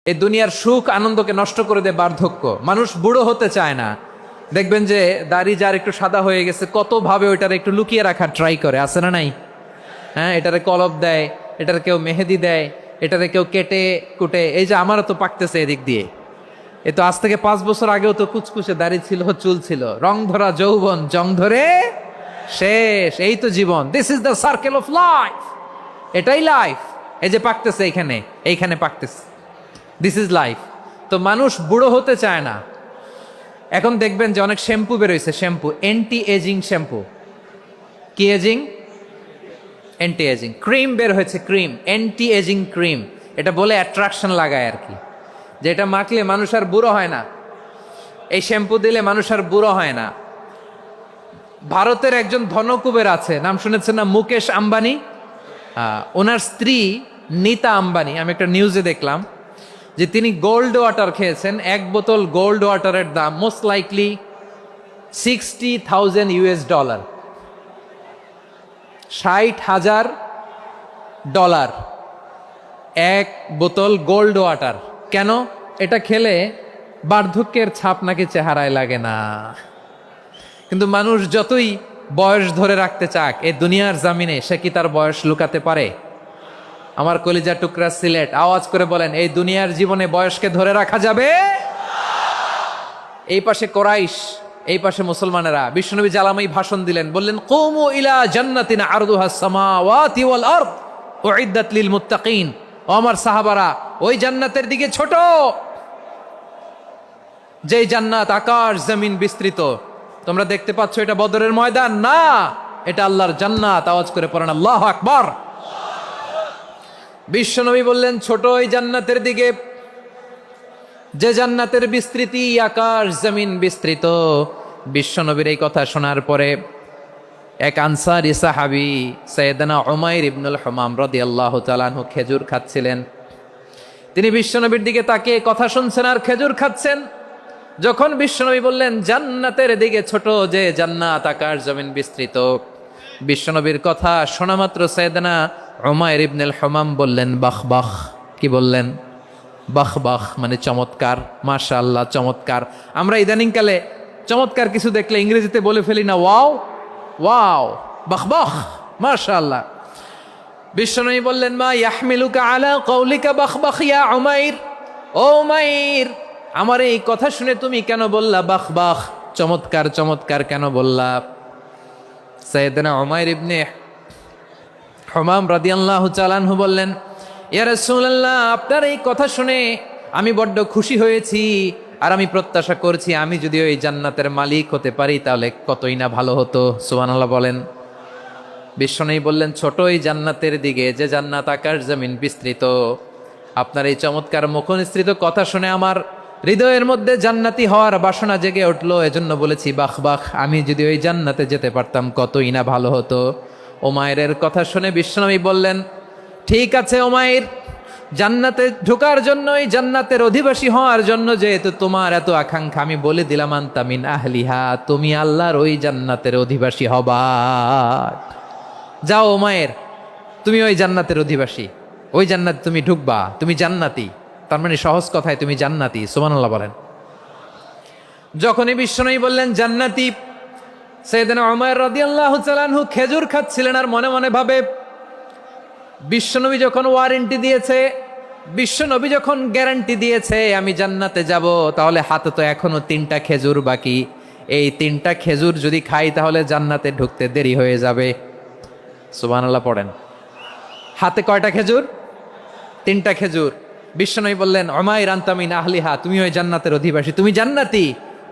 এই দুনিয়ার সুখ আনন্দকে নষ্ট করে দেয় বার্ধক্য। মানুষ বুড়ো হতে চায় না। দেখবেন যে দাড়ি যার একটু সাদা হয়ে গেছে কত ভাবে ওইটারে একটু লুকিয়ে রাখার ট্রাই করে, আছে না নাই? হ্যাঁ, এটারে কলপ দেয়, এটারে কেউ মেহেদি দেয়, এটারে কেউ কেটে কুটে। এই যে আমারও তো পাকতেছে এদিক দিয়ে, এ তো আজ থেকে 5 বছর আগেও তো কুচকুচে দাড়ি ছিল, চুল ছিল, রং ধরা যৌবন জং ধরে শেষ। এই তো জীবন, this is the circle of life. এটাই লাইফ। এই যে পাকতেছে এইখানে পাকতেছে, দিস ইজ লাইফ। তো মানুষ বুড়ো হতে চায় না। এখন দেখবেন যে অনেক শ্যাম্পু বেরোইছে, শ্যাম্পু অ্যান্টি এজিং শ্যাম্পু। কি এজিং? Anti ageing. ক্রিম বের হয়েছে, ক্রিম অ্যান্টি এজিং ক্রিম। এটা বলে অ্যাট্রাকশন লাগায় আর কি, যে এটা মাখলে মানুষ আর বুড়ো হয় না, এই শ্যাম্পু দিলে মানুষ আর বুড়ো হয় না। ভারতের একজন ধনকুবের আছে, নাম শুনেছেন না? মুকেশ আম্বানি। ওনার স্ত্রী নীতা আম্বানি, আমি একটা নিউজে দেখলাম যে তিনি গোল্ড ওয়াটার খেয়েছেন। 1 বোতল গোল্ড ওয়াটারের দাম মোস্ট লাইকলি $60,000, $60,000 1 বোতল গোল্ড ওয়াটার। কেন? এটা খেলে বার্ধক্যের ছাপ নাকি চেহারায় লাগে না। কিন্তু মানুষ যতই বয়স ধরে রাখতে চাক এই দুনিয়ার জামিনে, সে কি তার বয়স লুকাতে পারে? আমার কলিজা টুকরা সিলেট, আওয়াজ করে বলেন, এই দুনিয়ার জীবনে বয়সকে ধরে রাখা যাবে? এই পাশে কোরাইশ, এই পাশে মুসলমানেরা। বিশ্বনবী জালামাই ভাষণ দিলেন, বললেন, কুমু ইলা জান্নাতিন আরদুহাস সামাওয়াতি ওয়াল আরদ উইদ্দাত লিল মুত্তাকিন। ও আমার সাহাবারা, ওই জান্নাতের দিকে ছোট, যেই জান্নাত আকাশ জমিন বিস্তৃত। তোমরা দেখতে পাচ্ছ এটা বদরের ময়দান না, এটা আল্লাহর জান্নাত। আওয়াজ করে পড়েন আল্লাহু আকবার। বিশ্বনবী বললেন, ছোট ওই জান্নাতের দিকে, যে জান্নাতের বিস্তৃতি আকাশ জমিন বিস্তৃত। বিশ্বনবীর এই কথা শোনার পরে এক আনসারী সাহাবী সাইয়েদনা উমাইর ইবনুল হুমাম রাদিয়াল্লাহু তাআলা আনহু খেজুর খাচ্ছিলেন। তিনি বিশ্বনবীর দিকে তাকিয়ে কথা শুনছেন আর খেজুর খাচ্ছেন। যখন বিশ্বনবী বললেন জান্নাতের দিকে ছোট, যে জান্নাত আকাশ জমিন বিস্তৃত, বিশ্বনবীর কথা শোনা মাত্র সাইয়েদনা উমাইর ইবনুল হুমাম বললেন বাহ বাহ। কি বললেন? বাহ বাহ, মানে চমৎকার, মাশাআল্লাহ, চমৎকার। আমরা ইদানিংকালে চমৎকার কিছু দেখলে ইংরেজিতে বলে ফেলি না, ওয়াও ওয়াও, বাহ বাহ, মাশাআল্লাহ। বিশ্বনবী বললেন, মা ইয়াহমিলুকা আলা কওলিকা বাহ বাহ ইয়া উমাইর। ও উমাইর, আমার এই কথা শুনে তুমি কেন বললা বাহ বাহ, চমৎকার চমৎকার কেন বললা? সাইয়েদনা উমাইর ইবনে হুমাম রাদিয়াল্লাহু তাআলা আনহু বললেন, ইয়া রাসূলুল্লাহ, আপনার এই কথা শুনে আমি বড্ড খুশি হয়েছি, আর আমি প্রত্যাশা করছি আমি যদি ওই জান্নাতের মালিক হতে পারি তাহলে কতই না ভালো হতো। সুবহানাল্লাহ বলেন। বিশ্বনবী বললেন, ছোট ওই জান্নাতের দিকে, যে জান্নাত আকাশ জমিন বিস্তৃত। আপনার এই চমৎকার মুখনিসৃত কথা শুনে আমার হৃদয়ের মধ্যে জান্নাতি হওয়ার বাসনা জেগে উঠলো, এজন্য বলেছি বাহ বাহ, আমি যদি ওই জান্নাতে যেতে পারতাম কতই না ভালো হতো। উমাইরের কথা শুনে বিশ্বনবী বললেন, ঠিক আছে উমাইর, জান্নাতে ঢোকার জন্য, এই জান্নাতের অধিবাসী হওয়ার জন্য যেহেতু তোমার এত আকাঙ্ক্ষা, আমি বলে দিলাম আনতা মিন আহলিহা, তুমি আল্লাহর ওই জান্নাতের অধিবাসী হবা। যাও উমাইর, তুমি ওই জান্নাতের অধিবাসী, ওই জান্নাতে তুমি ঢুকবা, তুমি জান্নাতি। তার মানে সহজ কথায় তুমি জান্নাতি। সুবহানাল্লাহ বলেন। যখনই বিশ্বনবী বললেন জান্নাতি, সাইয়েদনা উমাইর রাদিয়াল্লাহু তাআলা আনহু খেজুর খাচ্ছিলেন আর মনে মনে ভাবে, বিশ্বনবী যখন ওয়ারেন্টি দিয়েছে, বিশ্বনবী যখন গ্যারান্টি দিয়েছে আমি জান্নাতে যাব, তাহলে হাতে তো এখনো 3টা খেজুর বাকি। এই 3টা খেজুর যদি খাই তাহলে জান্নাতে ঢুকতে দেরি হয়ে যাবে। সুবহানাল্লাহ পড়েন। হাতে কয়টা খেজুর? 3টা খেজুর। বিশ্বনবী বললেন, উমাইর আনতা মিন আহলিহা, তুমি ওই জান্নাতের অধিবাসী, তুমি জান্নাতি।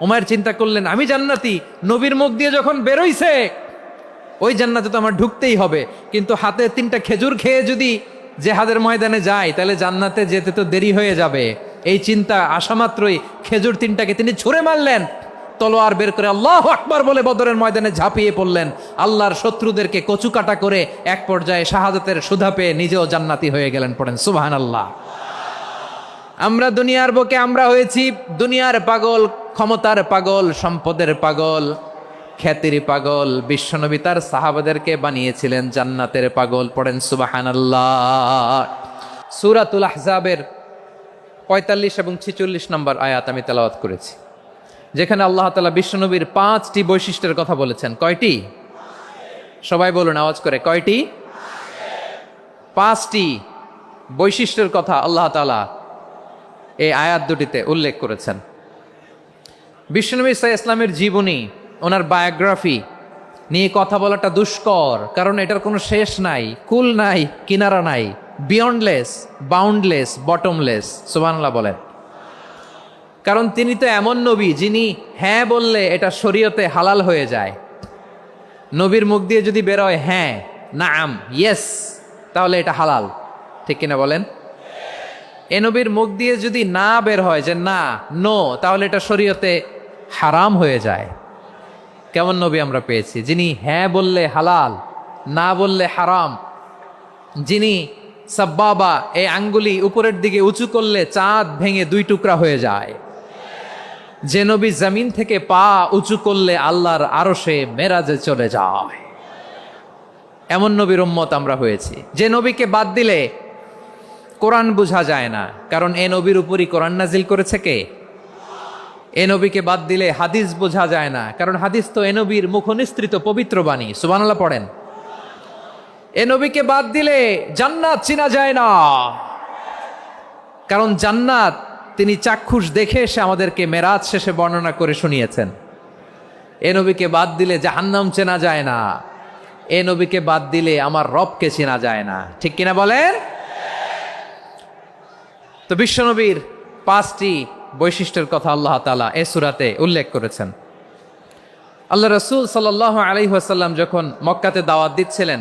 উমাইর চিন্তা করলেন, আমি জান্নাতি, নবীর মুখ দিয়ে যখন বেরোইছে ওই জান্নাতে তো আমার ঢুকতেই হবে, কিন্তু হাতে 3টা খেজুর খেয়ে যদি জেহাদের ময়দানে যাই তাহলে জান্নাতে যেতে তো দেরি হয়ে যাবে। এই চিন্তা আসা মাত্রই খেজুর 3টাকে তিনি ছুঁড়ে মারলেন, তলোয়ার বের করে আল্লাহু আকবার বলে বদরের ময়দানে ঝাঁপিয়ে পড়লেন। আল্লাহর শত্রুদেরকে কচুকাটা করে এক পর্যায়ে শাহাদাতের সুধা পেয়ে নিজেও জান্নাতি হয়ে গেলেন। পড়েন সুবহানাল্লাহ। আমরা দুনিয়ার বুকে আমরা হয়েছি দুনিয়ার পাগল, ক্ষমতার পাগল, সম্পদের পাগল, খ্যাতির পাগল। বিশ্বনবী তার সাহাবাদেরকে বানিয়েছিলেন জান্নাতের পাগল। পড়েন সুবহানাল্লাহ। সূরাতুল আহজাবের 45 এবং 46 নম্বর আয়াত আমি তেলাওয়াত করেছি, যেখানে আল্লাহ তাআলা বিশ্বনবীর 5টি বৈশিষ্ট্যের কথা বলেছেন। কয়টি? সবাই বলুন আওয়াজ করে, কয়টি? 5টি বৈশিষ্ট্যের কথা আল্লাহ তাআলা এই আয়াত দুটিতে উল্লেখ করেছেন। বিশ্বনবী সাল্লাল্লাহু আলাইহি ইসলামের জীবনী, ওনার বায়োগ্রাফি নিয়ে কথা বলাটা দুষ্কর, কারণ এটার কোনো শেষ নাই, কুল নাই, কিনারা নাই, বিয়ন্ডলেস, বাউন্ডলেস, বটমলেস। সুবহানাল্লাহ বলেন। কারণ তিনি তো এমন নবী যিনি হ্যাঁ বললে এটা শরীয়তে হালাল হয়ে যায়। নবীর মুখ দিয়ে যদি বেরোয় হ্যাঁ, নাম, ইয়েস, তাহলে এটা হালাল। ঠিক কিনা বলেন? এ নবীর মুখ দিয়ে যদি না বের হয় যে না, নো, তাহলে এটা শরীয়তে হারাম হয়ে যায়। কেমন নবী আমরা পেয়েছি, যিনি হ্যাঁ বললে হালাল, না বললে হারাম, যিনি সাব্বাবা, এই আঙ্গুলি উপরের দিকে উঁচু করলে চাঁদ ভেঙে 2 টুকরা হয়ে যায়, যে নবী জমিন থেকে পা উঁচু করলে আল্লাহর আরশে মেরাজে চলে যায়। এমন নবীর উম্মত আমরা হয়েছি। যে নবীকে বাদ দিলে কোরআন বোঝা যায় না, কারণ এ নবীর উপরই কোরআন নাজিল করেছে কে? এ নবীকে বাদ দিলে হাদিস বোঝা যায় না, কারণ হাদিস তো এ নবীর মুখনিসৃত পবিত্র বাণী। সুবহানাল্লাহ পড়েন। এ নবীকে বাদ দিলে জান্নাত চিনা যায় না, কারণ জান্নাত তিনি চাক্ষুষ দেখে এসে আমাদেরকে মেরাজ শেষে বর্ণনা করে শুনিয়েছেন। এ নবীকে বাদ দিলে জাহান্নাম চেনা যায় না, এ নবীকে বাদ দিলে আমার রবকে চেনা যায় না। ঠিক কিনা বলেন? তো বিশ্বনবীর 5টি বৈশিষ্ট্যের কথা আল্লাহ তাআলা এই সূরাতে উল্লেখ করেছেন। আল্লাহ রাসূল সাল্লাল্লাহু আলাইহি ওয়াসাল্লাম যখন মক্কাতে দাওয়াত দিচ্ছিলেন,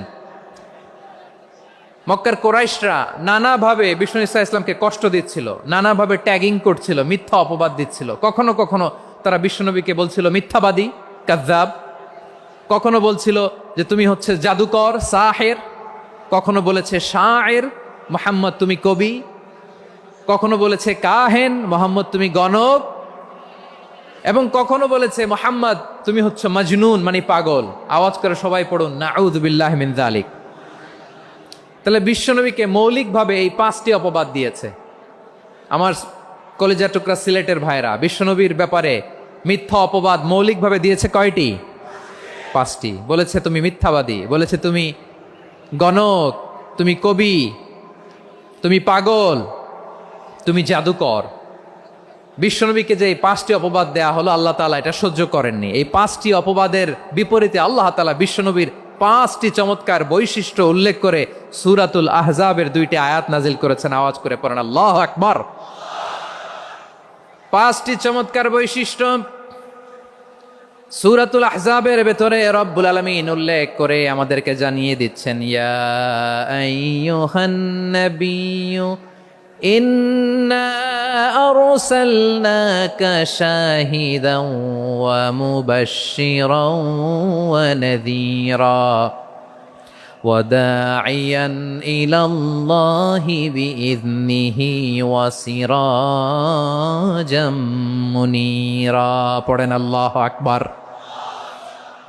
মক্কার কুরাইশরা নানাভাবে বিষ্ণু ঈসা ইসলামকে কষ্ট দিচ্ছিল, নানাভাবে ট্যাগিং করছিল, মিথ্যা অপবাদ দিচ্ছিল। কখনো কখনো তারা বিশ্বনবীকে বলছিল মিথ্যাবাদী, কাযযাব। কখনো বলছিল যে তুমি হচ্ছে জাদুকর, সাহের। কখনো বলেছে শায়ের, মুহাম্মদ তুমি কবি। কখনো বলেছে কাহেন, মোহাম্মদ তুমি গণক। এবং কখনো বলেছে মুহাম্মদ তুমি হচ্ছে মাজনুন, মানে পাগল। আওয়াজ করে সবাই পড়ুন নাউযু বিল্লাহি মিন যালিক। তাহলে বিশ্বনবীকে মৌলিকভাবে এই 5টি অপবাদ দিয়েছে। আমার কলেজা টুকরা সিলেটের ভাইরা, বিশ্বনবীর ব্যাপারে মিথ্যা অপবাদ মৌলিকভাবে দিয়েছে কয়টি? 5টি। বলেছে তুমি মিথ্যাবাদী, বলেছে তুমি গণক, তুমি কবি, তুমি পাগল, তুমি জাদুকর। বিশ্বনবীকে যে এই 5টি অপবাদ দেয়া হলো, আল্লাহ তাআলা এটা সহ্য করেননি। এই 5টি অপবাদের বিপরীতে আল্লাহ তাআলা বিশ্বনবীর 5টি চমৎকার বৈশিষ্ট্য উল্লেখ করে সূরাতুল আহজাবের 2টি আয়াত নাজিল করেছেন। আওয়াজ করে পড়েন আল্লাহু আকবার। 5টি চমৎকার বৈশিষ্ট্য সূরাতুল আহজাবের ভেতরে রব্বুল আলামিন উল্লেখ করে আমাদেরকে জানিয়ে দিচ্ছেন, ইয়া আইয়ুহান নাবিয়্যু ইন্না আরসালনাকা শাহিদান ওয়া মুবাশশিরান ওয়া নাযীরা ওয়া দাঈয়ান ইলাল্লাহি বিইذনিহি ওয়া সিরাজাম মুনীরা। পড়েন আল্লাহু আকবার।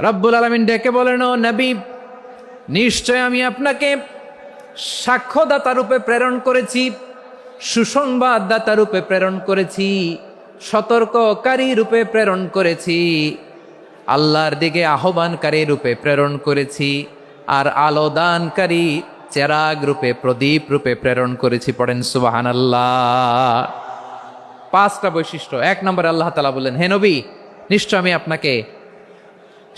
রব্বুল আলামিন ডেকে বলেন, ও নবী, নিশ্চয় আমি আপনাকে সাক্ষ্যদাতা রূপে প্রেরণ করেছি, সুসংবাদদাতা রূপে প্রেরণ করেছি, সতর্ককারী রূপে প্রেরণ করেছি, আল্লাহর দিকে আহ্বানকারী রূপে প্রেরণ করেছি, আর আলোদানকারী চেরাগ রূপে, প্রদীপ রূপে প্রেরণ করেছি। পড়েন সুবহানাল্লাহ। 5টা বৈশিষ্ট্য। 1 নম্বরে আল্লাহ তাআলা বললেন, হে নবী, নিশ্চয় আমি আপনাকে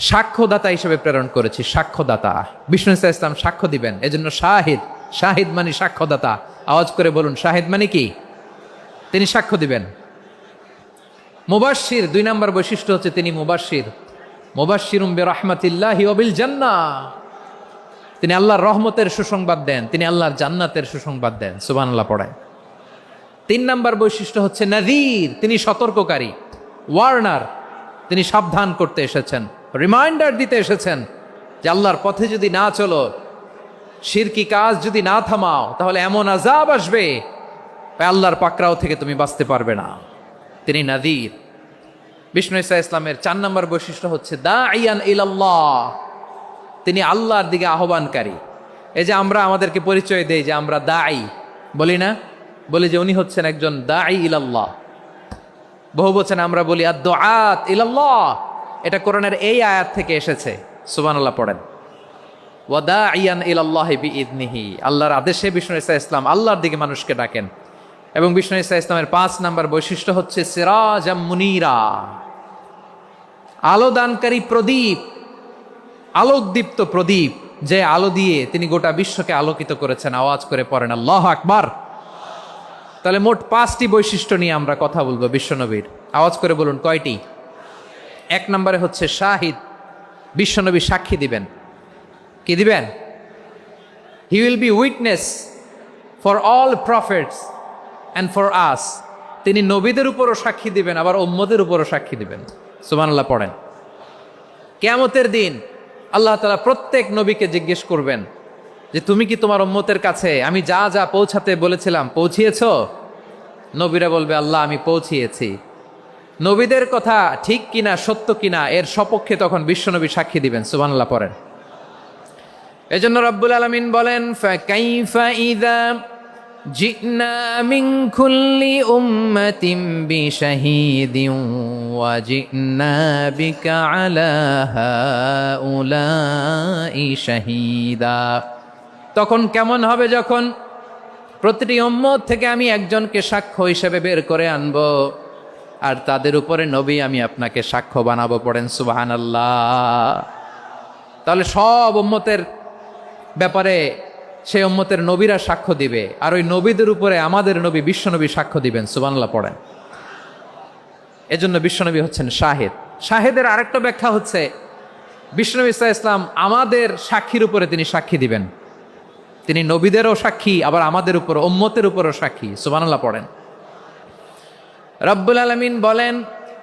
সাক্ষ্যদাতা হিসেবে প্রেরণ করেছি। সাক্ষ্যদাতা, বিষ্ণু ঈসা ইসলাম সাক্ষ্য দিবেন, এজন্য শাহিদ। শাহিদ মানে সাক্ষ্যদাতা। আওয়াজ করে বলুন, শাহিদ মানে কি? তিনি সাক্ষ্য দিবেন। মুবাশশির, 2 নম্বর বৈশিষ্ট্য হচ্ছে তিনি মুবাশশির। মুবাশশিরুম বিরাহমাতিল্লাহি ওয়া বিল জান্নাহ। তিনি আল্লাহর রহমতের সুসংবাদ দেন, তিনি আল্লাহর জান্নাতের সুসংবাদ দেন। সুবহানাল্লাহ পড়েন। 3 নম্বর বৈশিষ্ট্য হচ্ছে নাযীর, তিনি সতর্ককারী, ওয়ার্নার। তিনি সাবধান করতে এসেছেন, রিমাইন্ডার দিতে এসেছেন যে আল্লাহর পথে যদি না চলো, শিরকি কাজ যদি না থামাও, তাহলে এমন আযাব আসবে আল্লাহর পাকড়াও থেকে তুমি বাঁচতে পারবে না। তিনি নাযীর। বিষ্ণু ঈসা ইসলামের 4 নম্বর বৈশিষ্ট্য হচ্ছে দাঈয়ান ইলাল্লাহ, তিনি আল্লাহর দিকে আহ্বানকারী। এই যে আমরা আমাদেরকে পরিচয় দেই যে আমরা দাঈ, বলি না? বলি যে উনি হচ্ছেন একজন দাঈ ইলাল্লাহ। বহু বচনে আমরা বলি আদ-দুআত ইলাল্লাহ। এটা কোরআনের এই আয়াত থেকে এসেছে। সুবহানাল্লাহ পড়েন। ওয়া দাঈয়ান ইলাল্লাহি বিইذনিহি, আল্লাহর আদেশে বিষ্ণু ঈসা ইসলাম আল্লাহর দিকে মানুষকে ডাকেন। এবং বিষ্ণু ঈসা ইসলামের 5 নাম্বার বৈশিষ্ট্য হচ্ছে সিরাজাম মুনীরা, আলোদানকারী প্রদীপ, আলোকদীপ্ত প্রদীপ, যে আলো দিয়ে তিনি গোটা বিশ্বকে আলোকিত করেছেন। আওয়াজ করে পড়েন আল্লাহু আকবার। তাহলে মোট 5টি বৈশিষ্ট্য নিয়ে আমরা কথা বলবো বিশ্বনবীর। আওয়াজ করে বলুন কয়টি? 1 নম্বরে হচ্ছে শাহিদ, বিশ্বনবী সাক্ষী দিবেন। কি দিবেন? He will be witness for all prophets and for us. তিনি নবীদের উপরও সাক্ষী দিবেন, আবার উম্মতের উপরও সাক্ষী দিবেন। সুবহানাল্লাহ পড়েন। কিয়ামতের দিন আল্লাহ তাআলা প্রত্যেক নবীকে জিজ্ঞেস করবেন যে তুমি কি তোমার উম্মতের কাছে আমি যা যা পৌঁছাতে বলেছিলাম পৌঁছিয়েছো? নবীরা বলবে আল্লাহ আমি পৌঁছিয়েছি। নবীদের কথা ঠিক কিনা, সত্য কিনা, এর সপক্ষে তখন বিশ্বনবী সাক্ষী দিবেন। সুবহানাল্লাহ পড়েন। এজন্য রব্বুল আলামিন বলেন ফাকাইফা ইযা জিনা মিন কুল্লি উম্মাতিন বিশাহীদিন ওয়া জিনা বিকা আলা হাউলাই শাহীদা। তখন কেমন হবে যখন প্রতিটি উম্মত থেকে আমি একজনকে সাক্ষ্য হিসেবে বের করে আনবো, আর তাদের উপরে নবী আমি আপনাকে সাক্ষ্য বানাবো। পড়েন সুবহানাল্লাহ। তাহলে সব উম্মতের ব্যাপারে সেই উম্মতের নবীরা সাক্ষ্য দিবে, আর ওই নবীদের উপরে আমাদের নবী বিশ্বনবী সাক্ষ্য দিবেন। সুবহানাল্লাহ পড়েন। এজন্য বিশ্বনবী হচ্ছেন শাহেদ। শাহেদের আরেকটা ব্যাখ্যা হচ্ছে বিশ্বনবী সাল্লাল্লাহু আলাইহি ওয়াসাল্লাম আমাদের সাক্ষীর উপরে তিনি সাক্ষী দিবেন। তিনি নবীদেরও সাক্ষী, আবার আমাদের উপর উম্মতের উপরও সাক্ষী। সুবহানাল্লাহ পড়েন। রব্বুল আলামিন বলেন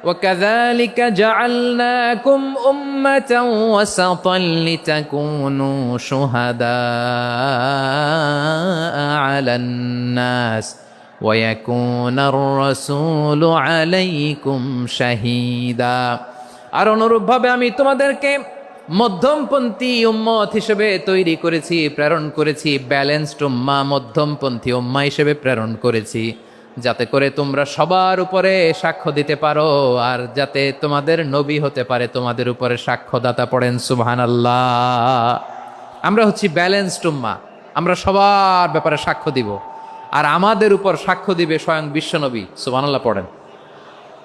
وَكَذَلِكَ جَعَلْنَاكُمْ أُمَّةً وَسَطًا لِتَكُونُوا شُهَدَاءَ عَلَى النَّاسِ وَيَكُونَ الرَّسُولُ عَلَيْكُمْ شَهِيدًا। আর অনুরূপভাবে আমি তোমাদেরকে মধ্যমপন্থী উম্মত হিসেবে তৈরি করেছি, প্রেরণ করেছি। ব্যালেন্সড উম্মাহ, মধ্যমপন্থী উম্মাহ হিসেবে প্রেরণ করেছি, যাতে করে তোমরা সবার উপরে সাক্ষ্য দিতে পারো, আর যাতে তোমাদের নবী হতে পারে তোমাদের উপরে সাক্ষ্যদাতা। পড়েন সুবহানাল্লাহ। আমরা হচ্ছি ব্যালেন্সড উম্মাহ, আমরা সবার ব্যাপারে সাক্ষ্য দিব, আর আমাদের উপর সাক্ষ্য দিবে স্বয়ং বিশ্বনবী। সুবহানাল্লাহ পড়েন।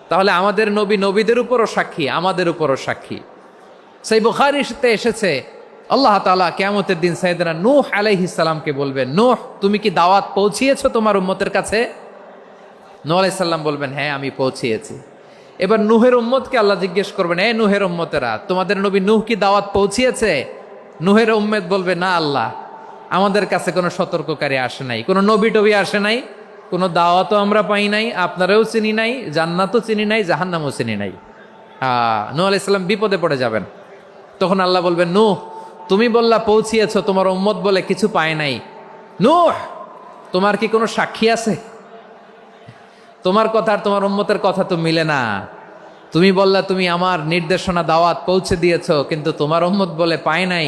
তাহলে আমাদের নবী নবীদের উপরও সাক্ষী, আমাদের উপরও সাক্ষী। সেই বুখারীতে এসেছে আল্লাহ তাআলা কিয়ামতের দিন সাইয়েদনা নূহ আলাইহিস সালামকে বলবেন, নূহ তুমি কি দাওয়াত পৌঁছিয়েছো তোমার উম্মতের কাছে? নূহ আলাইহিস সালাম বলবেন হ্যাঁ আমি পৌঁছিয়েছি। এবার নূহের উম্মতকে আল্লাহ জিজ্ঞেস করবেন, এ নূহের উম্মতেরা তোমাদের নবী নূহ কি দাওয়াত পৌঁছিয়েছে? নূহের উম্মত বলবে না আল্লাহ, আমাদের কাছে কোনো সতর্ককারী আসে নাই, কোনো নবী টবি আসে নাই, কোনো দাওয়াতও আমরা পাই নাই, আপনারাও চিনি নাই, জান্নাতও চিনি নাই, জাহান্নামও চিনি নাই। নূহ আলাইহিস সালাম বিপদে পড়ে যাবেন। তখন আল্লাহ বলবেন নূহ তুমি বললা পৌঁছিয়েছো, তোমার উম্মত বলে কিছু পায় নাই। নূহ তোমার কি কোনো সাক্ষী আছে? তোমার কথা আর তোমার উম্মতের কথা তো মিলে না। তুমি বললা তুমি আমার নির্দেশনা দাওয়াত পৌঁছে দিয়েছো, কিন্তু তোমার উম্মত বলে পায় নাই।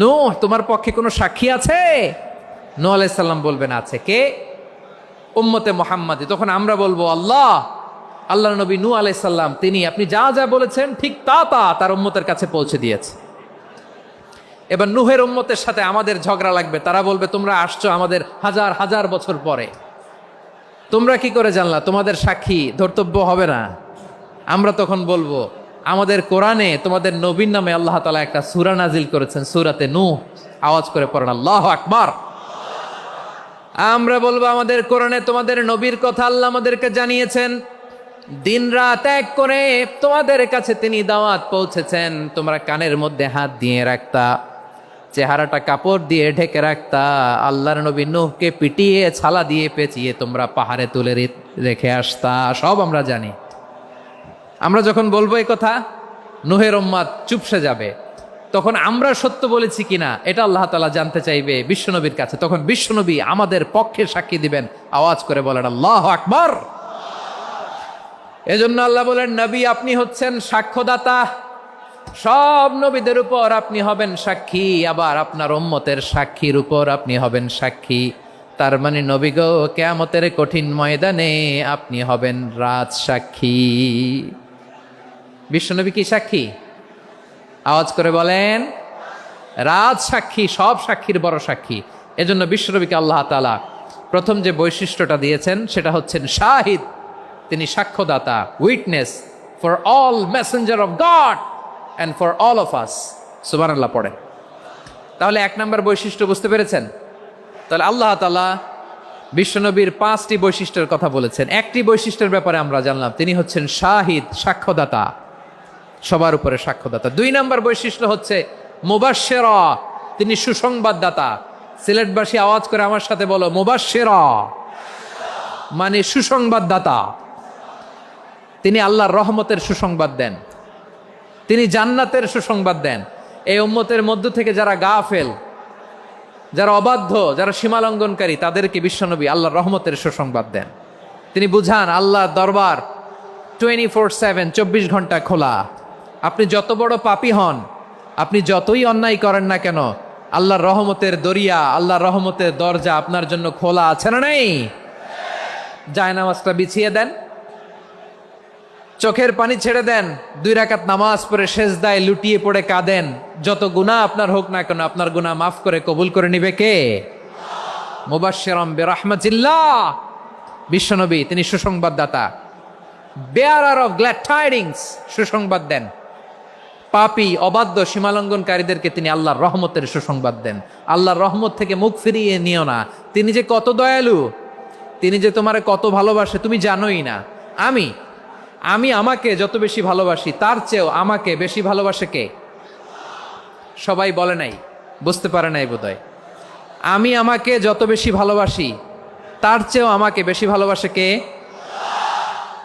নূহ তোমার পক্ষে কোনো সাক্ষী আছে? নূহ আলাইহিস সালাম বলবেন আছে। কে? উম্মতে মুহাম্মাদি। তখন আমরা বলবো আল্লাহ, আল্লাহর নবী নূহ আলাইহিস সালাম তিনি আপনি যা যা বলেছেন ঠিক তা তার উম্মতের কাছে পৌঁছে দিয়েছে। এবার নূহের উম্মতের সাথে আমাদের ঝগড়া লাগবে। তারা বলবে তোমরা আসছো আমাদের হাজার হাজার বছর পরে, তোমরা কি করে জানলা? তোমাদের সাক্ষী ধর্তব্য হবে না? আমরা তখন বলবো আমাদের কোরআনে তোমাদের নবীর নামে আল্লাহ তাআলা একটা সূরা নাজিল করেছেন, সূরাতে নূহ। আওয়াজ করে পড়েন আল্লাহু আকবার। আমরা বলবো আমাদের কোরআনে তোমাদের নবীর কথা আল্লাহ আমাদেরকে জানিয়েছেন, দিন রাত এক করে তোমাদের কাছে তিনি দাওয়াত পৌঁছেছেন। তোমরা কানের মধ্যে হাত দিয়ে রাখতা, চেহারাটা কাপড় দিয়ে ঢেকে রাখতা, আল্লাহর নবী নূহকে পিটিয়ে ছালা দিয়ে পেঁচিয়ে তোমরা পাহাড়ে তুলে রেখে আসতা। সব আমরা জানি। আমরা যখন বলবো এই কথা, নূহের উম্মত চুপসে যাবে। তখন আমরা সত্য বলেছি কিনা এটা আল্লাহ তাআলা জানতে চাইবে বিশ্বনবীর কাছে। তখন বিশ্বনবী আমাদের পক্ষে সাক্ষী দিবেন। আওয়াজ করে বলেন আল্লাহু আকবার। এজন্য আল্লাহ বলেন নবী আপনি হচ্ছেন সাক্ষ্যদাতা, সব নবীদের উপর আপনি হবেন সাক্ষী, আবার আপনার উম্মতের সাক্ষীর উপর আপনি হবেন সাক্ষী। তার মানে নবী গো, কিয়ামতের কঠিন ময়দানে আপনি হবেন রাজ সাক্ষী। বিশ্বনবী কি সাক্ষী? আওয়াজ করে বলেন, রাজ সাক্ষী, সব সাক্ষীর বড় সাক্ষী। এজন্য বিশ্বনবীকে আল্লাহ তাআলা প্রথম যে বৈশিষ্ট্যটা দিয়েছেন সেটা হচ্ছেন শাহিদ। তিনি সাক্ষ্যদাতা, witness for all messenger of God and for all of us. সুবহানাল্লাহ পড়ে। তাহলে এক নম্বর বৈশিষ্ট্য বুঝতে পেরেছেন? তাহলে আল্লাহ তাআলা বিশ্বনবীর 5টি বৈশিষ্ট্যের কথা বলেছেন। একটি বৈশিষ্ট্যের ব্যাপারে আমরা জানলাম, তিনি হচ্ছেন শাহিদ, সাক্ষ্যদাতা, সবার উপরে সাক্ষ্যদাতা। 2 নম্বর বৈশিষ্ট্য হচ্ছে মুবাশশিরা, তিনি সুসংবাদদাতা। সিলেটবাসী আওয়াজ করে আমার সাথে বলো, মুবাশশিরা মানে সুসংবাদদাতা। তিনি আল্লাহর রহমতের সুসংবাদ দেন, তিনি জান্নাতের সুসংবাদ দেন। এই উম্মতের মধ্য থেকে যারা গাফেল, যারা অবাধ্য, যারা সীমালঙ্ঘনকারী, তাদেরকে বিশ্বনবী আল্লাহর রহমতের সুসংবাদ দেন। তিনি বুঝান আল্লাহর দরবার 24/7, 24 ঘন্টা খোলা। আপনি যত বড় পাপী হন, আপনি যতই অন্যায় করেন না কেন, আল্লাহর রহমতের দরিয়া, আল্লাহর রহমতের দরজা আপনার জন্য খোলা আছে না নেই? জায়নামাজটা বিছিয়ে দেন, চোখের পানি ছেড়ে দেন, 2 রাকাত নামাজ পড়ে সেজদায় লুটিয়ে পড়ে কাঁদেন। যত গুনাহ আপনার হোক না কেন, আপনার গুনাহ মাফ করে কবুল করে নিবে কে? মুবাশশিরাম বিরাহমাতিল্লাহ। বিশ্বনবী তিনি সুসংবাদদাতা, বেয়ারার অফ গ্ল্যাড টাইডিংস, সুসংবাদ দেন। পাপী, অবাধ্য, সীমালঙ্ঘনকারীদেরকে তিনি আল্লাহর রহমতের সুসংবাদ দেন। আল্লাহর রহমত থেকে মুখ ফিরিয়ে নিও না। তিনি যে কত দয়ালু, তিনি যে তোমারে কত ভালোবাসে তুমি জানোই না। আমি আমাকে যত বেশি ভালোবাসি, তার চেয়েও আমাকে বেশি ভালোবাসে কে? সবাই বলে নাই, বুঝতে পারে নাই বোধহয়। আমি আমাকে যত বেশি ভালোবাসি, তার চেয়েও আমাকে বেশি ভালোবাসে কে?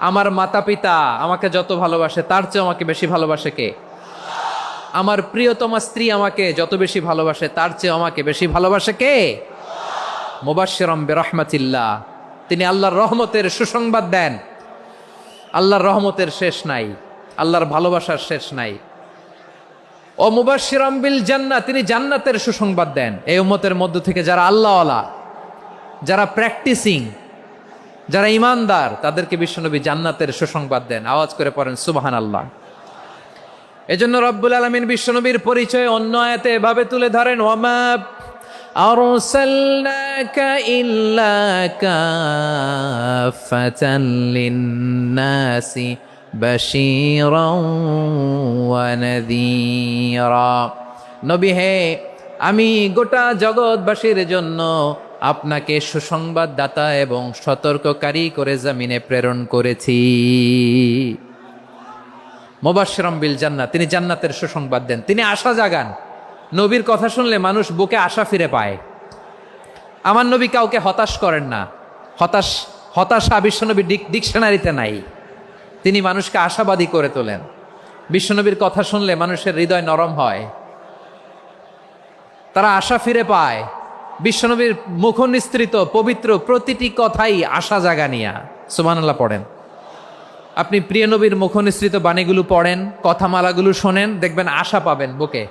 আমার মাতা পিতা আমাকে যত ভালোবাসে, তার চেয়েও আমাকে বেশি ভালোবাসে কে? আমার প্রিয়তমা স্ত্রী আমাকে যত বেশি ভালোবাসে, তার চেয়েও আমাকে বেশি ভালোবাসে কে? মুবাশশিরাম বিরাহমাতিল্লাহ, তিনি আল্লাহর রহমতের সুসংবাদ দেন। আল্লাহর রহমতের শেষ নাই, আল্লাহর ভালোবাসার শেষ নাই। ও মুবাশশিরাম বিল জান্নাহ, তিনি জান্নাতের সুসংবাদ দেন। এই উম্মতের মধ্য থেকে যারা আল্লাহওয়ালা, যারা প্র্যাকটিসিং, যারা ইমানদার, তাদেরকে বিশ্বনবী জান্নাতের সুসংবাদ দেন। আওয়াজ করে পড়েন সুবহানাল্লাহ। এজন্য রব্বুল আলামিন বিশ্বনবীর পরিচয় অন্য আয়াতে এভাবে তুলে ধরেন, ওয়ামা আরসালনাকা ইল্লা কাফাতান লিন্নাসি বাশীরাও ওয়া নাযীরা। নবী হে, আমি গোটা জগৎবাসীর জন্য আপনাকে সুসংবাদদাতা এবং সতর্ককারী করে জমিনে প্রেরণ করেছি। মুবাশশিরাম বিল জান্নাহ, তিনি জান্নাতের সুসংবাদ দেন, তিনি আশা জাগান। নবীর কথা শুনলে মানুষ বুকে আশা ফিরে পায়। আমার নবী কাউকে হতাশ করেন না। হতাশা বিশ্বনবীর ডিকশনারিতে নাই। তিনি মানুষকে আশাবাদী করে তোলেন। বিশ্বনবীর কথা শুনলে মানুষের হৃদয় নরম হয়, তারা আশা ফিরে পায়। বিশ্বনবীর মুখ নিঃসৃত পবিত্র প্রতিটি কথাই আশা জাগানিয়া। সুবহানাল্লাহ পড়েন। আপনি প্রিয় নবীর মুখ নিঃসৃত বাণীগুলো পড়েন, কথামালাগুলো শোনেন, দেখবেন আশা পাবেন, বুকে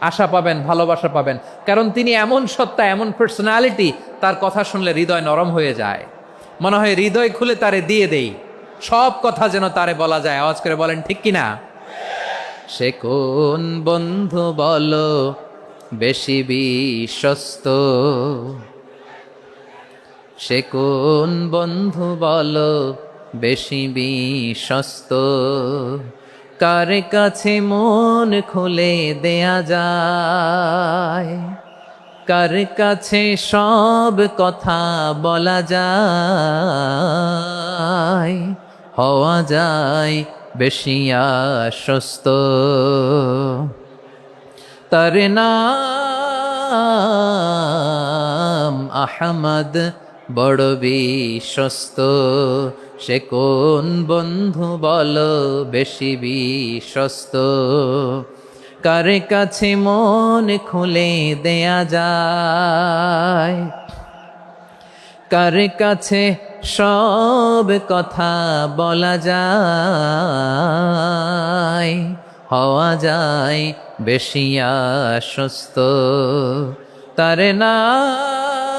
আশা পাবেন, ভালোবাসা পাবেন। কারণ তিনি এমন সত্তা, এমন পার্সোনালিটি, তার কথা শুনলে হৃদয় নরম হয়ে যায়। মনে হয় হৃদয় খুলে তারে দিয়ে দেই, সব কথা যেন তারে বলা যায়। আওয়াজ করে বলেন ঠিক কিনা? সে কোন বন্ধু বলো বেশি বিশ্বস্ত, সে কোন বন্ধু বলো বেশি বিশ্বস্ত, কার কাছে মন খুলে দেয়া যায়, কার কাছে সব কথা বলা যায়, হওয়া যায় বেশি আশ্বস্ত। তার নাম আহমদ, বড় বিশ্বস্ত। সে কোন বন্ধু বলো বেশি বিশ্বস্ত, কার কাছে মন খুলে দেয়া যায়, কার কাছে সব কথা বলা যায়, হওয়া যায় বেশি আশ্বস্ত। তার নাম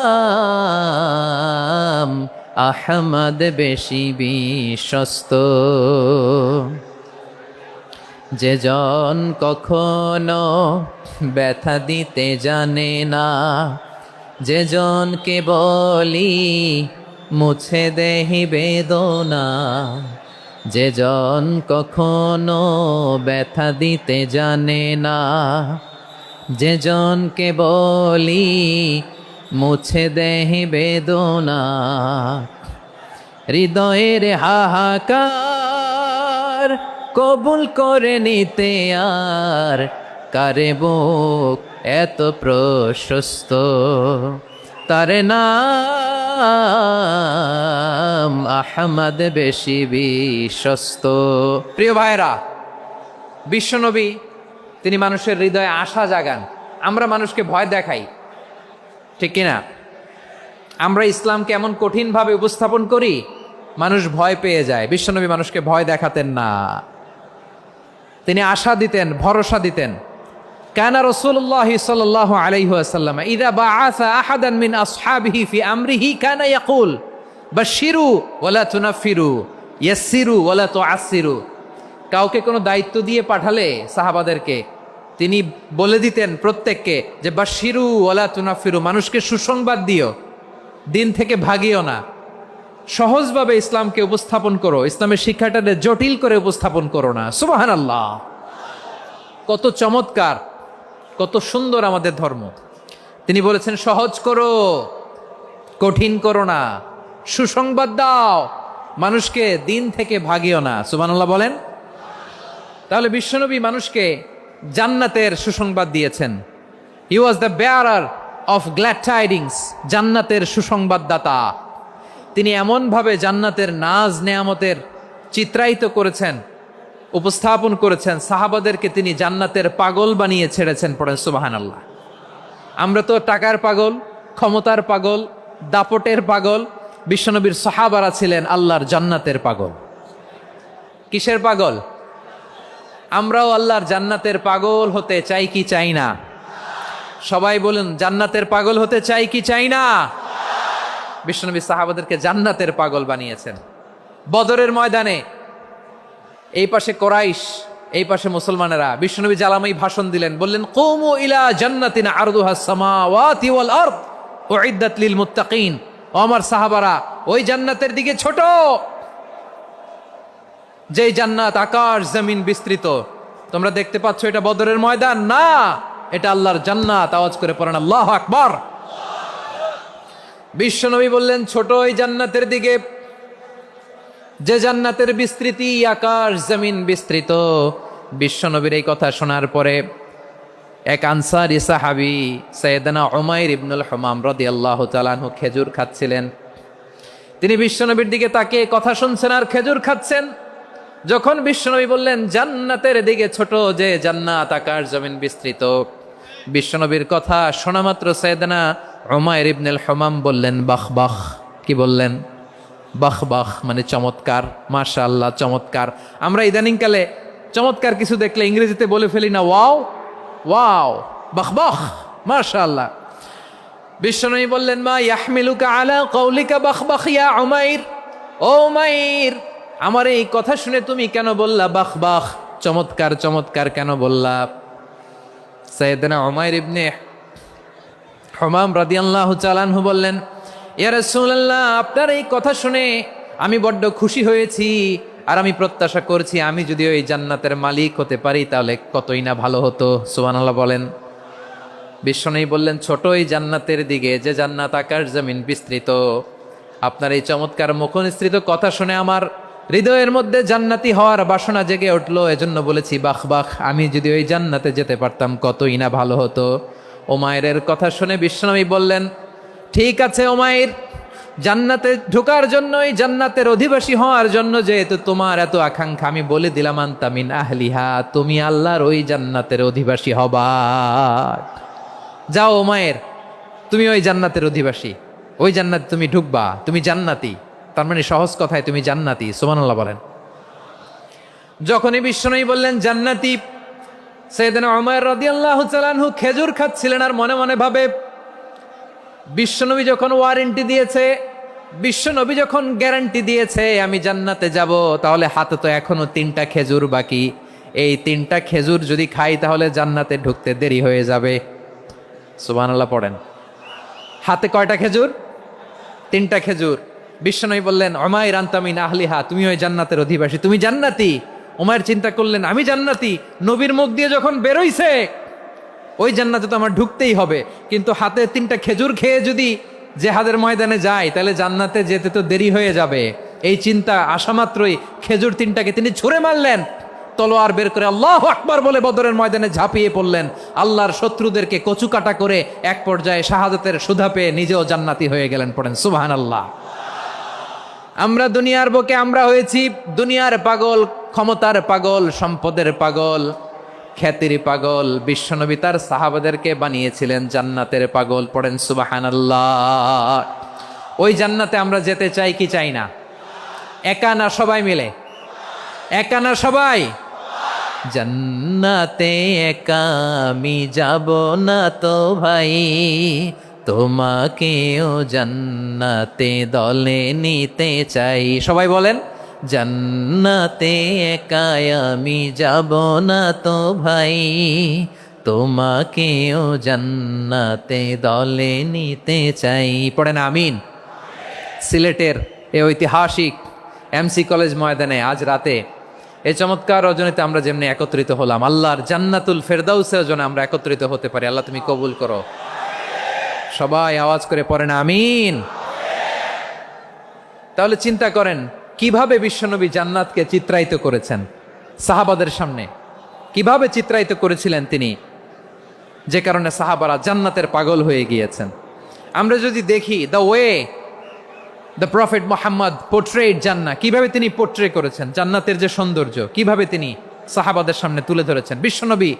নাম আহমদ বেশি বিশ্বস্ত। যে জন কখনো ব্যথা দিতে জানে না, যে জনকে বলি মুছে দেহি বেদনা, যে জন কখনো ব্যথা দিতে জানে না, যে জনকে বলি মুছে দেহি বেদনা, হৃদয়ের হাহাকার কবুল করে নিতে আর কারে বুক এত প্রশস্ত। তার নাম আহমদ বেশি বিশ্বস্ত। প্রিয় ভাইরা, বিশ্বনবী তিনি মানুষের হৃদয়ে আশা জাগান। আমরা মানুষকে ভয় দেখাই, ঠিক কিনা? আমরা ইসলামকে এমন কঠিনভাবে উপস্থাপন করি, মানুষ ভয় পেয়ে যায়। বিশ্বনবী মানুষকে ভয় দেখাতেন না, তিনি আশা দিতেন, ভরসা দিতেন। কানা রাসূলুল্লাহ সাল্লাল্লাহু আলাইহি ওয়াসাল্লাম ইযা বাআসা আহাদান মিন আসহাবিহি ফি আমরিহি কানা ইয়াকুল বাশশিরু ওয়ালা তুনাফিরু ইয়াসসিরু ওয়ালা তুআসসিরু। কাউকে কোনো দায়িত্ব দিয়ে পাঠালে সাহাবাদেরকে তিনি বলে দিতেন প্রত্যেককে যে বাশশিরু ওয়ালা তুনাফিরু, মানুষকে সুসংবাদ দিও, দিন থেকে ভাগিও না, সহজভাবে ইসলামকে উপস্থাপন করো, ইসলামের শিক্ষাটাকে জটিল করে উপস্থাপন করো না। সুবহানাল্লাহ, কত চমৎকার, কত সুন্দর আমাদের ধর্ম। তিনি বলেছেন সহজ করো, কঠিন করো না, সুসংবাদ দাও, মানুষকে দিন থেকে ভাগিও না। সুবহানাল্লাহ বলেন। তাহলে বিশ্বনবী মানুষকে জান্নাতের সুসংবাদ দিয়েছেন। He was the bearer of glad tidings, জান্নাতের সুসংবাদদাতা। তিনি এমনভাবে জান্নাতের নাজ নেয়ামতের চিত্রায়িত করেছেন, উপস্থাপন করেছেন, সাহাবাদেরকে তিনি জান্নাতের পাগল বানিয়ে ছেড়েছেন। পড়েন সুবহানাল্লাহ। আমরা তো টাকার পাগল, ক্ষমতার পাগল, দাপটের পাগল। বিশ্বনবীর সাহাবারা ছিলেন আল্লাহর জান্নাতের পাগল। কিসের পাগল? আমরাও আল্লাহর জান্নাতের পাগল হতে চাই কি চাই না? সবাই বলুন, জান্নাতের পাগল হতে চাই কি চাই না? বিশ্বনবী সাহাবাদেরকে জান্নাতের পাগল বানিয়েছেন। বদরের ময়দানে এই পাশে কোরাইশ, এই পাশে মুসলমানেরা, বিশ্বনবী জ্বালাময়ী ভাষণ দিলেন, বললেন কুমু ইলা জান্নাতিন আরদুহাস সামাওয়াতি ওয়াল আরদ উইদ্দাত লিল মুত্তাকিন। ও আমার সাহাবারা, ওই জান্নাতের দিকে ছোট, যেই জান্নাত আকাশ জমিন বিস্তৃত। তোমরা দেখতে পাচ্ছ এটা বদরের ময়দান না, এটা আল্লাহর জান্নাত। আওয়াজ করে পড়েন আল্লাহু আকবার। বিশ্বনবী বললেন ছোট ওই জান্নাতের দিকে, যে জান্নাতের বিস্তৃতি আকাশ জমিন বিস্তৃত। বিশ্বনবীর এই কথা শোনার পরে এক আনসারী সাহাবী সাইয়েদনা উমাইর ইবনুল হুমাম রাদিয়াল্লাহু তাআলা আনহু খেজুর খাচ্ছিলেন। তিনি বিশ্বনবীর দিকে তাকিয়ে কথা শুনছেন আর খেজুর খাচ্ছেন। যখন বিশ্বনবী বললেন জান্নাতের দিকে ছোট, যে জান্নাত আকাশ জমিন বিস্তৃত, বিশ্বনবীর কথা শোনা মাত্র সাইয়েদনা উমাইর ইবনুল হুমাম বললেন বাহ বাহ। কি বললেন? বাহ বাহ, মানে চমৎকার, মাশাআল্লাহ, চমৎকার। আমরা ইদানিংকালে চমৎকার কিছু দেখলে ইংরেজিতে বলে ফেলি না, ওয়াও ওয়াও, বাহ বাহ, মাশাআল্লাহ। বিশ্বনবী বললেন মা ইয়াহমিলুকা আলা কওলিকা বাহ বাহ ইয়া উমাইর। ও উমাইর, আমার এই কথা শুনে তুমি কেন বললা বাহ বাহ, চমৎকার চমৎকার কেন বললা? সাইয়েদনা উমাইর ইবনে হুমাম রাদিয়াল্লাহু তাআলা আনহু বললেন ইয়া রাসূলুল্লাহ, আপনার এই কথা শুনে আমি বড্ড খুশি হয়েছি, আর আমি প্রত্যাশা করছি আমি যদি ওই জান্নাতের মালিক হতে পারি তাহলে কতই না ভালো হতো। সুবহানাল্লাহ বলেন। বিশ্বনবী বললেন ছোট এই জান্নাতের দিকে, যে জান্নাত আকাশ জমিন বিস্তৃত। আপনার এই চমৎকার মুখনিসৃত কথা শুনে আমার হৃদয়ের মধ্যে জান্নাতি হওয়ার বাসনা জেগে উঠলো, এজন্য বলেছি বাহ বাহ, আমি যদি ওই জান্নাতে যেতে পারতাম কতই না ভালো হতো। উমাইরের কথা শুনে বিশ্বনবী বললেন ঠিক আছে উমাইর, জান্নাতে ঢোকার জন্য, এই জান্নাতের অধিবাসী হওয়ার জন্য যেহেতু তোমার এত আকাঙ্ক্ষা, আমি বলে দিলাম আনতা মিন আহলিহা, তুমি আল্লাহর ওই জান্নাতের অধিবাসী হবা। যাও উমাইর, তুমি ওই জান্নাতের অধিবাসী, ওই জান্নাতে তুমি ঢুকবা, তুমি জান্নাতি। তার মানে সহজ কথায় তুমি জান্নাতি। সুবহানাল্লাহ বলেন। যখনই বিশ্বনবী বললেন জান্নাতি, সাইয়েদনা উমাইর রাদিয়াল্লাহু তাআলা আনহু খেজুর খাচ্ছিলেন আর মনে মনে ভাবে বিশ্বনবী যখন ওয়ারেন্টি দিয়েছে, বিশ্বনবী যখন গ্যারান্টি দিয়েছে আমি জান্নাতে যাব, তাহলে হাতে তো এখনো 3টা খেজুর বাকি। এই 3টা খেজুর যদি খাই তাহলে জান্নাতে ঢুকতে দেরি হয়ে যাবে। সুবহানাল্লাহ পড়েন। হাতে কয়টা খেজুর? 3টা খেজুর। বিশ্বনবী বললেন, উমাইর আনতা মিন আহলিহা, তুমি ওই জান্নাতের অধিবাসী, তুমি জান্নাতি। উমাইর চিন্তা করলেন, আমি জান্নাতি, নবীর মুখ দিয়ে যখন বেরোইছে ওই জান্নাতে তো আমার ঢুকতেই হবে, কিন্তু হাতে 3টা খেজুর খেয়ে যদি জেহাদের ময়দানে যাই তাহলে জান্নাতে যেতে তো দেরি হয়ে যাবে। এই চিন্তা আসা মাত্রই খেজুর 3টাকে তিনি ছুঁড়ে মারলেন, তলোয়ার বের করে আল্লাহু আকবার বলে বদরের ময়দানে ঝাঁপিয়ে পড়লেন। আল্লাহর শত্রুদেরকে কচুকাটা করে এক পর্যায়ে শাহাদাতের সুধা পেয়ে নিজেও জান্নাতি হয়ে গেলেন। পড়েন সুবহানাল্লাহ। আমরা দুনিয়ার বুকে আমরা হয়েছি দুনিয়ার পাগল, ক্ষমতার পাগল, সম্পদের পাগল, খ্যাতির পাগল। বিশ্বনবী তার সাহাবাদেরকে বানিয়েছিলেন জান্নাতের পাগল। পড়েন সুবহানাল্লাহ। ওই জান্নাতে আমরা যেতে চাই কি চাই না? একা না সবাই মিলে? একা না সবাই? জান্নাতে একা আমি যাব না তো ভাই, তোমাকেও জান্নাতে দলে নিতে চাই। সবাই বলেন, জান্নাতে একা আমি যাব না তো ভাই, তোমাকেও জান্নাতে দলে নিতে চাই। পড়েন আমিন। সিলেটের এই ঐতিহাসিক এমসি কলেজ ময়দানে আজ রাতে এই চমৎকার রজনীতে আমরা যেমনি একত্রিত হলাম, আল্লাহর জান্নাতুল ফেরদাউসের জন্য আমরা একত্রিত হতে পারি। আল্লাহ তুমি কবুল করো। সবাই আওয়াজ করে পড়েন আমিন। তাহলে চিন্তা করেন কিভাবে বিশ্বনবী জান্নাতকে চিত্রায়িত করেছেন সাহাবাদের সামনে, কিভাবে চিত্রায়িত করেছিলেন তিনি, যে কারণে সাহাবারা জান্নাতের পাগল হয়ে গিয়েছেন। আমরা যদি দেখি the way the prophet Muhammad portrait জান্নাত, কিভাবে তিনি পোর্ট্রে করেছেন জান্নাতের যে সৌন্দর্য, কিভাবে তিনি সাহাবাদের সামনে তুলে ধরেছেন। বিশ্বনবী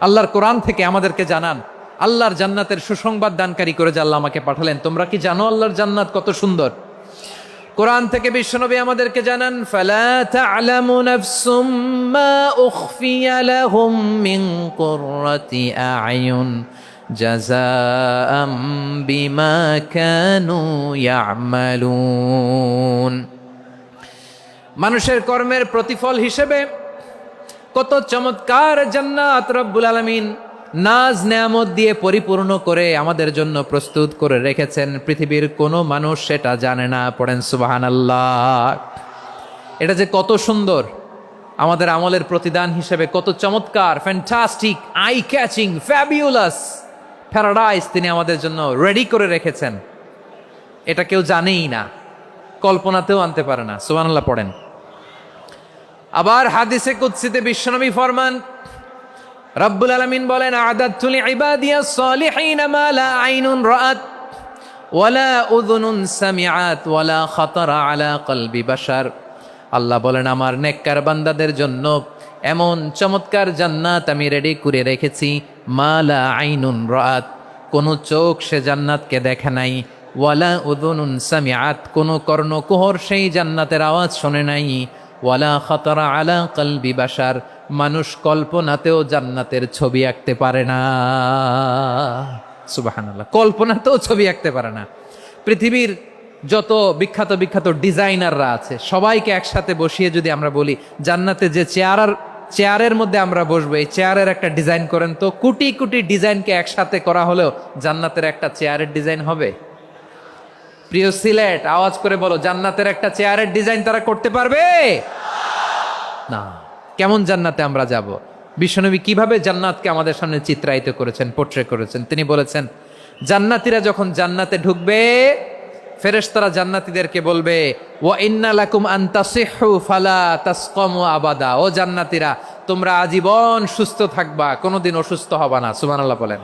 আল্লাহর কোরআন থেকে আমাদেরকে জানান, আল্লাহর জান্নাতের সুসংবাদ দানকারী করে যে আল্লাহ আমাকে পাঠালেন। তোমরা কি জানো আল্লাহর জান্নাত কত সুন্দর? কোরআন থেকে বিশ্বনবী আমাদেরকে জানান, ফালা তা'লামু নাফসুম মা উখফিয়া লাহুম মিন কুররাতি আ'য়ুন জাযাআম বিমা কানু ইয়া'মালুন। মানুষের কর্মের প্রতিফল হিসেবে কত চমৎকার জান্নাত রব্বুল আলামিন নাজ নেয়ামত দিয়ে পরিপূর্ণ করে আমাদের জন্য প্রস্তুত করে রেখেছেন। পৃথিবীর কোনো মানুষ সেটা জানে না। পড়েন সুবহানাল্লাহ। এটা যে কত সুন্দর, আমাদের আমলের প্রতিদান হিসেবে কত চমৎকার, fantastic, eye catching, fabulous paradise তিনি আমাদের জন্য রেডি করে রেখেছেন। এটা কেউ জানেই না, কল্পনাতেও আনতে পারে না। সুবহানাল্লাহ পড়েন। আবার হাদিসে কুদসিতে বিশ্বনবী ফরমান, রব্বুল আলামিন বলেন, আ'দাদতু লিইবাদিয়াস সালিহিন মা লা আইনুন রাআত ওয়ালা উযুনুন সামিআত ওয়ালা খাতারা আলা কলবি বাশার। আল্লাহ বলেন, আমার নেককার বান্দাদের জন্য এমন চমৎকার জান্নাত আমি রেডি করে রেখেছি, মা লা আইনুন রাআত, কোন চোখ সে জান্নাতকে দেখে নাই, ওয়ালা উযুনুন সামিআত, কোন কর্ণকুহর সেই জান্নাতের আওয়াজ শোনে নাই, ওয়ালা খাতারা আলা কলবি বাশার, মানুষ কল্পনাতেও জান্নাতের ছবি আঁকতে পারে না। সুবহানাল্লাহ, কল্পনাতেও ছবি আঁকতে পারে না। পৃথিবীর যত বিখ্যাত বিখ্যাত ডিজাইনাররা আছে সবাইকে একসাথে বসিয়ে যদি আমরা বলি জান্নাতে যে চেয়ারের মধ্যে আমরা বসবো, এই চেয়ারের একটা ডিজাইন করেন তো, কোটি কোটি ডিজাইনকে একসাথে করা হলেও জান্নাতের একটা চেয়ারের ডিজাইন হবে? প্রিয় সিলেট, আওয়াজ করে বলো, জান্নাতের একটা চেয়ারের ডিজাইন তারা করতে পারবে না। কেমন জান্নাতে আমরা যাব? বিশ্বনবী কিভাবে জান্নাতকে আমাদের সামনে চিত্রায়িত করেছেন, পোর্ট্রে করেছেন। তিনি বলেছেন, জান্নাতীরা যখন জান্নাতে ঢুকবে ফেরেশতারা জান্নাতীদেরকে বলবে, ওয়া ইন্না লাকুম আন তাসিহু ফালা তাসকামু আবাদা, ও জান্নাতীরা তোমরা আজীবন সুস্থ থাকবা, কোনোদিন অসুস্থ হবা না। সুবহানাল্লাহ বলেন।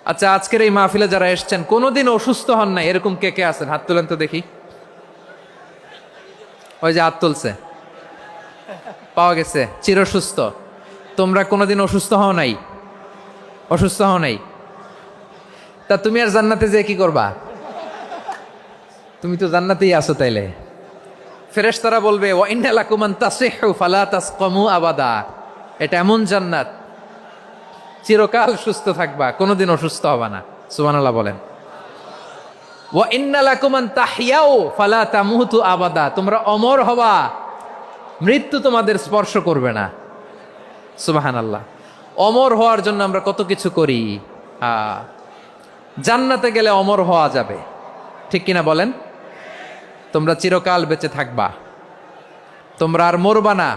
আচ্ছা, আজকের এই মাহফিলে যারা এসেছেন কোনোদিন অসুস্থ হন না এরকম কে কে আছেন? হাত তুলেন তো দেখি। ওই যে হাত তুলছে, পাওয়া গেছে, চিরসুস্থ। তোমরা কোনোদিন অসুস্থ হও নাই? অসুস্থ হও নাই? তা তুমি আর জান্নাতে যে কি করবা? তুমি তো জান্নাতেই আছো। তাইলে ফেরেশতারা বলবে, ওয়া ইন্না লাকুম আন তাসিহু ফালা তাসকামু আবাদা, এটা এমন জান্নাত চিরকাল সুস্থ থাকবা, কোনোদিন অসুস্থ হবা না। সুবহানাল্লাহ বলেন। ওয়া ইন্না লাকুম আন তাহইয়াও ফালা তামুতু আবাদা, তোমরা অমর হবা, মৃত্যু তোমাদের স্পর্শ করবে না। সুবহানাল্লাহ। অমর হওয়ার জন্য আমরা কত কিছু করি। জান্নাতে গেলে অমর হওয়া যাবে, ঠিক কিনা বলেন? তোমরা চিরকাল বেঁচে থাকবা, তোমরা আর মরবা না।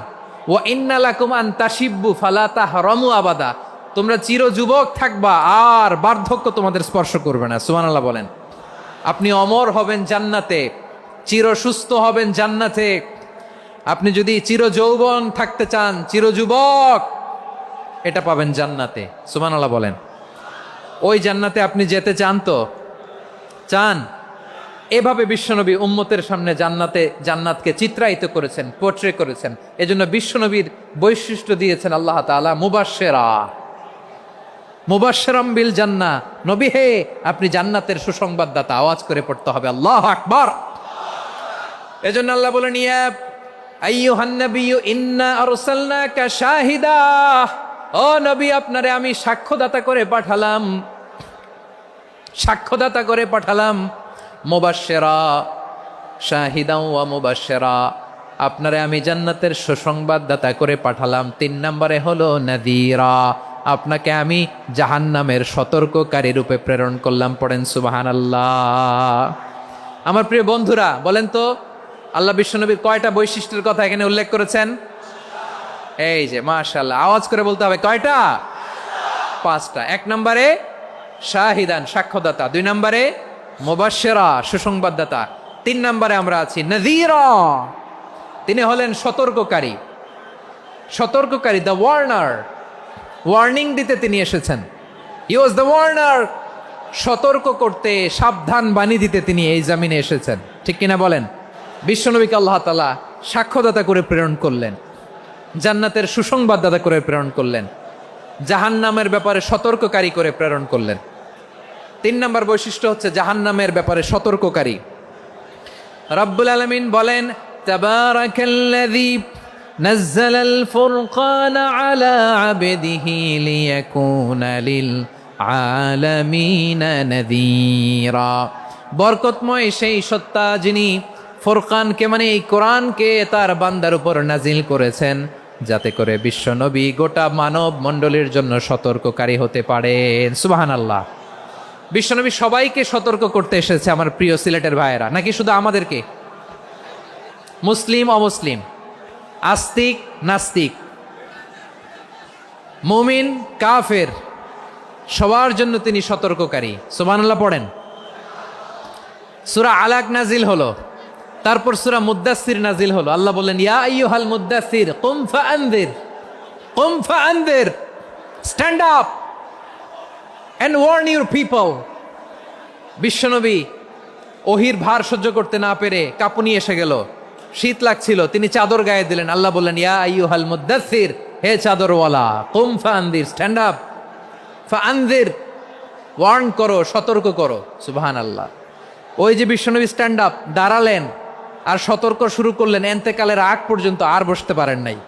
ওয়া ইন্না লাকুম আন তাশিব্বু ফালা তাহরামু আবাদা, তোমরা চির যুবক থাকবা, আর বার্ধক্য তোমাদের স্পর্শ করবে না। সুবহানাল্লাহ বলেন। আপনি অমর হবেন জান্নাতে, চির সুস্থ হবেন জান্নাতে। আপনি যদি চির যৌবন থাকতে চান, চির যুবক, এটা পাবেন জান্নাতে। সুবহানাল্লাহ বলেন। ওই জান্নাতে আপনি যেতে চান তো? চান? এভাবে বিশ্বনবী উম্মতের সামনে জান্নাতকে চিত্রায়িত করেছেন, পোর্ট্রে করেছেন। এজন্য বিশ্বনবীর বৈশিষ্ট্য দিয়েছেন আল্লাহ তাআলা মুবাশশিরাম বিল জান্নাহ। নবী হে, আপনি জান্নাতের সুসংবাদদাতা। আওয়াজ করে পড়তে হবে আল্লাহু আকবার। এজন্য আল্লাহ বলেন, ইয়া আইয়ুহান নাবিয়্যু ইন্না আরসালনাকা শাহিদা, ও নবী, আপনারে আমি সাক্ষ্যদাতা করে পাঠালাম, সাক্ষ্যদাতা করে পাঠালাম। মুবাশশিরা, শাহিদাও ওয়া মুবাশশিরা, আপনারে আমি জান্নাতের সুসংবাদদাতা করে পাঠালাম। 3 নম্বরে হলো নাযীরা, আপনাকে আমি জাহান্নামের সতর্ককারী রূপে প্রেরণ করলাম। পড়েন সুবহানাল্লাহ। আমার প্রিয় বন্ধুরা, বলেন তো আল্লাহ বিশ্বনবীর কয়টা বৈশিষ্ট্যের কথা এখানে উল্লেখ করেছেন? এই যে মাশাআল্লাহ, আওয়াজ করে বলতে হবে, কয়টা? 5টা। 1 নম্বরে শাহিদান, সাক্ষ্যদাতা। 2 নম্বরে মুবাশশিরা, সুসংবাদদাতা। 3 নম্বরে আমরা আছি নাযীরা, তিনি হলেন সতর্ককারী। সতর্ককারী, দ্য ওয়ার্নার, ওয়ার্নিং দিতে তিনি এসেছেন। হি ওয়াজ দ্য ওয়ার্নার, সতর্ক করতে, সাবধান বাণী দিতে তিনি এই জামিনে এসেছেন, ঠিক কিনা বলেন? বিশ্বনবীকে আল্লাহ তাআলা সাক্ষ্যদাতা করে প্রেরণ করলেন, জান্নাতের সুসংবাদদাতা করে প্রেরণ করলেন, জাহান্নামের ব্যাপারে সতর্ককারী করে প্রেরণ করলেন। 3 নম্বর বৈশিষ্ট্য হচ্ছে জাহান্নামের ব্যাপারে সতর্ককারী। রব্বুল আলামিন বলেন, তাবারাকাল্লাযী নাজ্জালাল ফুরকানা আলা আবদিহি লিয়াকুনা লিল আলামিনা নাযীরা, বরকতময় সেই সত্তা যিনি ফুরকানকে, মানে এই কোরআনকে তার বান্দার উপর নাজিল করেছেন, যাতে করে বিশ্বনবী গোটা মানব মণ্ডলীর জন্য সতর্ককারী হতে পারেন। সুবহানাল্লাহ। বিশ্বনবী সবাইকে সতর্ক করতে এসেছে, আমার প্রিয় সিলেটের ভাইয়েরা, নাকি শুধু আমাদেরকে? মুসলিম অমুসলিম, আস্তিক নাস্তিক, মুমিন কাফের, সবার জন্য তিনি সতর্ককারী। সুবহানাল্লাহ পড়েন। সূরা আলাক নাজিল হলো, তারপর সূরা মুদ্দাসসির নাজিল হলো। আল্লাহ বললেন, ইয়া আইয়ুহাল মুদ্দাসসির কুম ফাআনযির, কুম ফাআনযির, stand up and warn your people. বিশ্বনবী ওহির ভার সহ্য করতে না পেরে কাঁপুনি এসে গেল, শীত লাগছিল, তিনি চাদর গায়ে দিলেন। আল্লাহ বললেন, ইয়া আইয়ুহাল মুদ্দাসসির, হে চাদরওয়ালা, কুম ফাআনযির, স্ট্যান্ড আপ, ফাআনযির, ওয়ার্ন করো, সতর্ক করো। সুবহানাল্লাহ। ওই যে বিশ্বনবী স্ট্যান্ড আপ, দাঁড়ালেন আর সতর্ক শুরু করলেন, এন্তেকালের আগ পর্যন্ত আর বসতে পারেন নাই।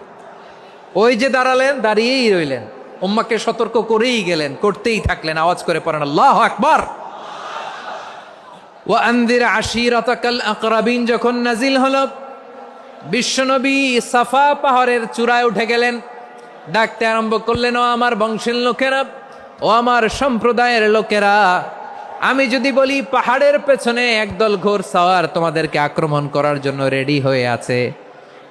ওই যে দাঁড়ালেন, দাঁড়িয়েই রইলেন, উম্মাকে সতর্ক করেই গেলেন, করতেই থাকলেন। আওয়াজ করে পড়েন আল্লাহু আকবার। ওয়া আনযির আশীরাতাকাল আকরাবিন যখন নাজিল হলো, বিশ্বনবী সাফা পাহাড়ের চূড়ায় উঠে গেলেন, ডাকতে আরম্ভ করলেন, ও আমার বংশের লোকেরা, ও আমার সম্প্রদায়ের লোকেরা, আমি যদি বলি পাহাড়ের পেছনে একদল ঘোড়সাওয়ার তোমাদেরকে আক্রমণ করার জন্য রেডি হয়ে আছে,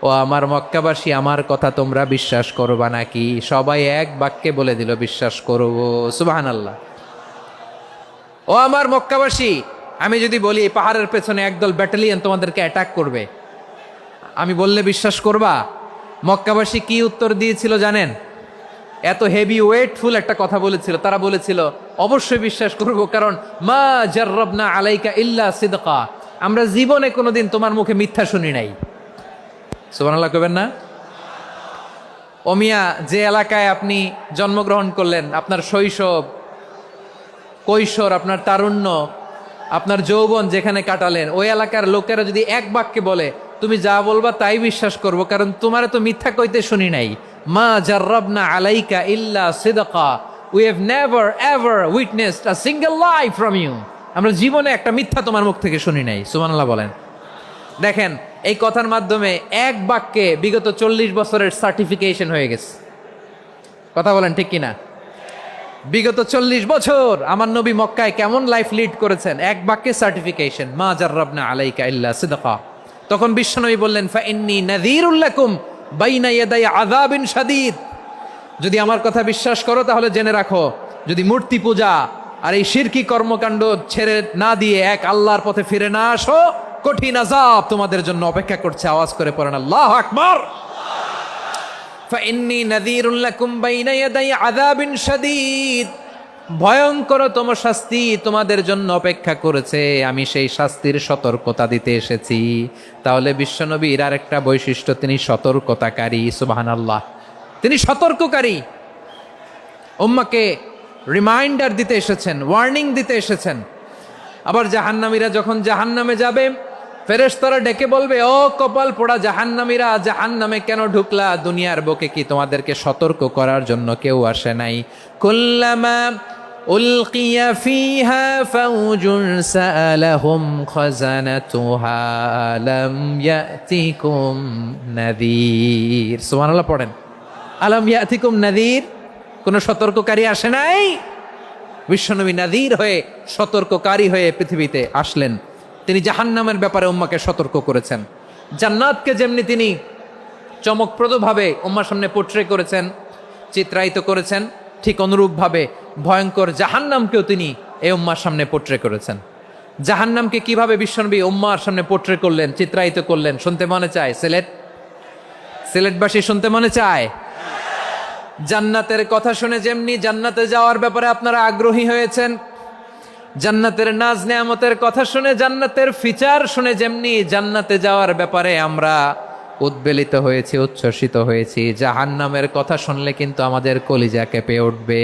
ও আমার মক্কাবাসী, আমার কথা তোমরা বিশ্বাস করবা নাকি? সবাই এক বাক্যে বলে দিল, বিশ্বাস করব। সুবহানাল্লাহ। ও আমার মক্কাবাসী, আমি যদি বলি পাহাড়ের পেছনে একদল ব্যাটালিয়ন তোমাদেরকে অ্যাটাক করবে, আমি বললে বিশ্বাস করবা? মক্কাবাসী কি উত্তর দিয়েছিল জানেন? এত হেভি ওয়েটফুল একটা কথা বলেছিল। তারা বলেছিল, অবশ্যই বিশ্বাস করব, কারণ মা জাররাবনা আলাইকা ইল্লা সিদকা, আমরা জীবনে কোনোদিন তোমার মুখে মিথ্যা শুনি নাই। সুবহানাল্লাহ কইবেন না? ও মিয়া, যে এলাকায় আপনি জন্মগ্রহণ করলেন, আপনার শৈশব, কৈশোর, আপনার তারুণ্য, আপনার যৌবন যেখানে কাটালেন, ওই এলাকার লোকেরা যদি এক বাক্যে বলে তুমি যা বলবা তাই বিশ্বাস করব, কারণ তোমারে তো মিথ্যা কইতে শুনি নাই। মা জাররাবনা আলাইকা ইল্লা সিদকা, we have never ever witnessed a single lie from you. আমরা জীবনে একটা মিথ্যা তোমার মুখ থেকে শুনি নাই। সুবহানাল্লাহ বলেন। দেখেন, এই কথার মাধ্যমে এক বাক্যে বিগত 40 বছরের সার্টিফিকেশন হয়ে গেছে। কথা বলেন ঠিক কিনা? বিগত 40 বছর আমার নবী মক্কায় কেমন লাইফ লিড করেছেন, এক বাক্যে সার্টিফিকেশন, মা জাররাবনা আলাইকা ইল্লা সিদকা। তখন বিশ্বনবী বললেন, ফা ইন্নী নাযীরুল লাকুম বাইনা ইয়াদাই আযাবিন শাদীদ। যদি আমার কথা বিশ্বাস করো তাহলে জেনে রাখো, যদি মূর্তি পূজা আর এই শিরকি কর্মকাণ্ড ছেড়ে না দিয়ে এক আল্লাহর পথে ফিরে না আসো, কঠিন আযাব তোমাদের জন্য অপেক্ষা করছে। আওয়াজ করে পড়েন আল্লাহু আকবার। ফাইন্নী নাযীরুল লাকুম বাইনা ইয়াদাই আযাবিন শাদীদ। ভয়ঙ্করতম শাস্তি তোমাদের জন্য অপেক্ষা করেছে, আমি সেই শাস্তির সতর্কতা দিতে এসেছি। তাহলে বিশ্বনবীর আরেকটা বৈশিষ্ট্য, তিনি সতর্কতাকারী। সুবহানাল্লাহ, তিনি সতর্ককারী। উম্মাকে রিমাইন্ডার দিতে এসেছেন, ওয়ার্নিং দিতে এসেছেন। আবার জাহান্নামীরা যখন জাহান্নামে যাবে, ফেরেশতারা ডেকে বলবে, ও কপাল পোড়া জাহান্নামীরা, জাহান্নামে কেন ঢুকলা? দুনিয়ার বুকে কি তোমাদেরকে সতর্ক করার জন্য কেউ আসে নাই? কুল্লামা উলকিয়া ফিহা ফাউজুন সাআলাহুম খাজানাতুহা আলাম ইয়াতিকুম নাযীর। সুবহানাল্লাহ পড়েন। আলাম ইয়াতিকুম নাযীর, কোন সতর্ককারী আসে নাই? বিশ্বনবী নাযীর হয়ে, সতর্ককারী হয়ে পৃথিবীতে আসলেন। তিনি জাহান্নামের ব্যাপারে উম্মাকে সতর্ক করেছেন। জান্নাতকে যেমনি তিনি চমকপ্রদভাবে উম্মার সামনে পোট্রে করেছেন, চিত্রায়িত করেছেন, ঠিক অনুরূপভাবে ভয়ঙ্কর জাহান্নামকেও তিনি এই উম্মার সামনে পোট্রে করেছেন। জাহান্নামকে কিভাবে বিশ্বনবী উম্মার সামনে পোট্রে করলেন, চিত্রায়িত করলেন, শুনতে মনে চায়? সিলেটবাসী শুনতে মনে চায়? জান্নাতের কথা শুনে যেমনি জান্নাতে যাওয়ার ব্যাপারে আপনারা আগ্রহী হয়েছেন, জান্নাতের নাজ নেয়ামতের কথা শুনে, জান্নাতের ফিচার শুনে যেমনি জান্নাতে যাওয়ার ব্যাপারে আমরা উদ্বেলিত হয়েছি, উচ্ছ্বসিত হয়েছি, জাহান্নামের কথা শুনলে কিন্তু আমাদের কলিজা কেঁপে উঠবে।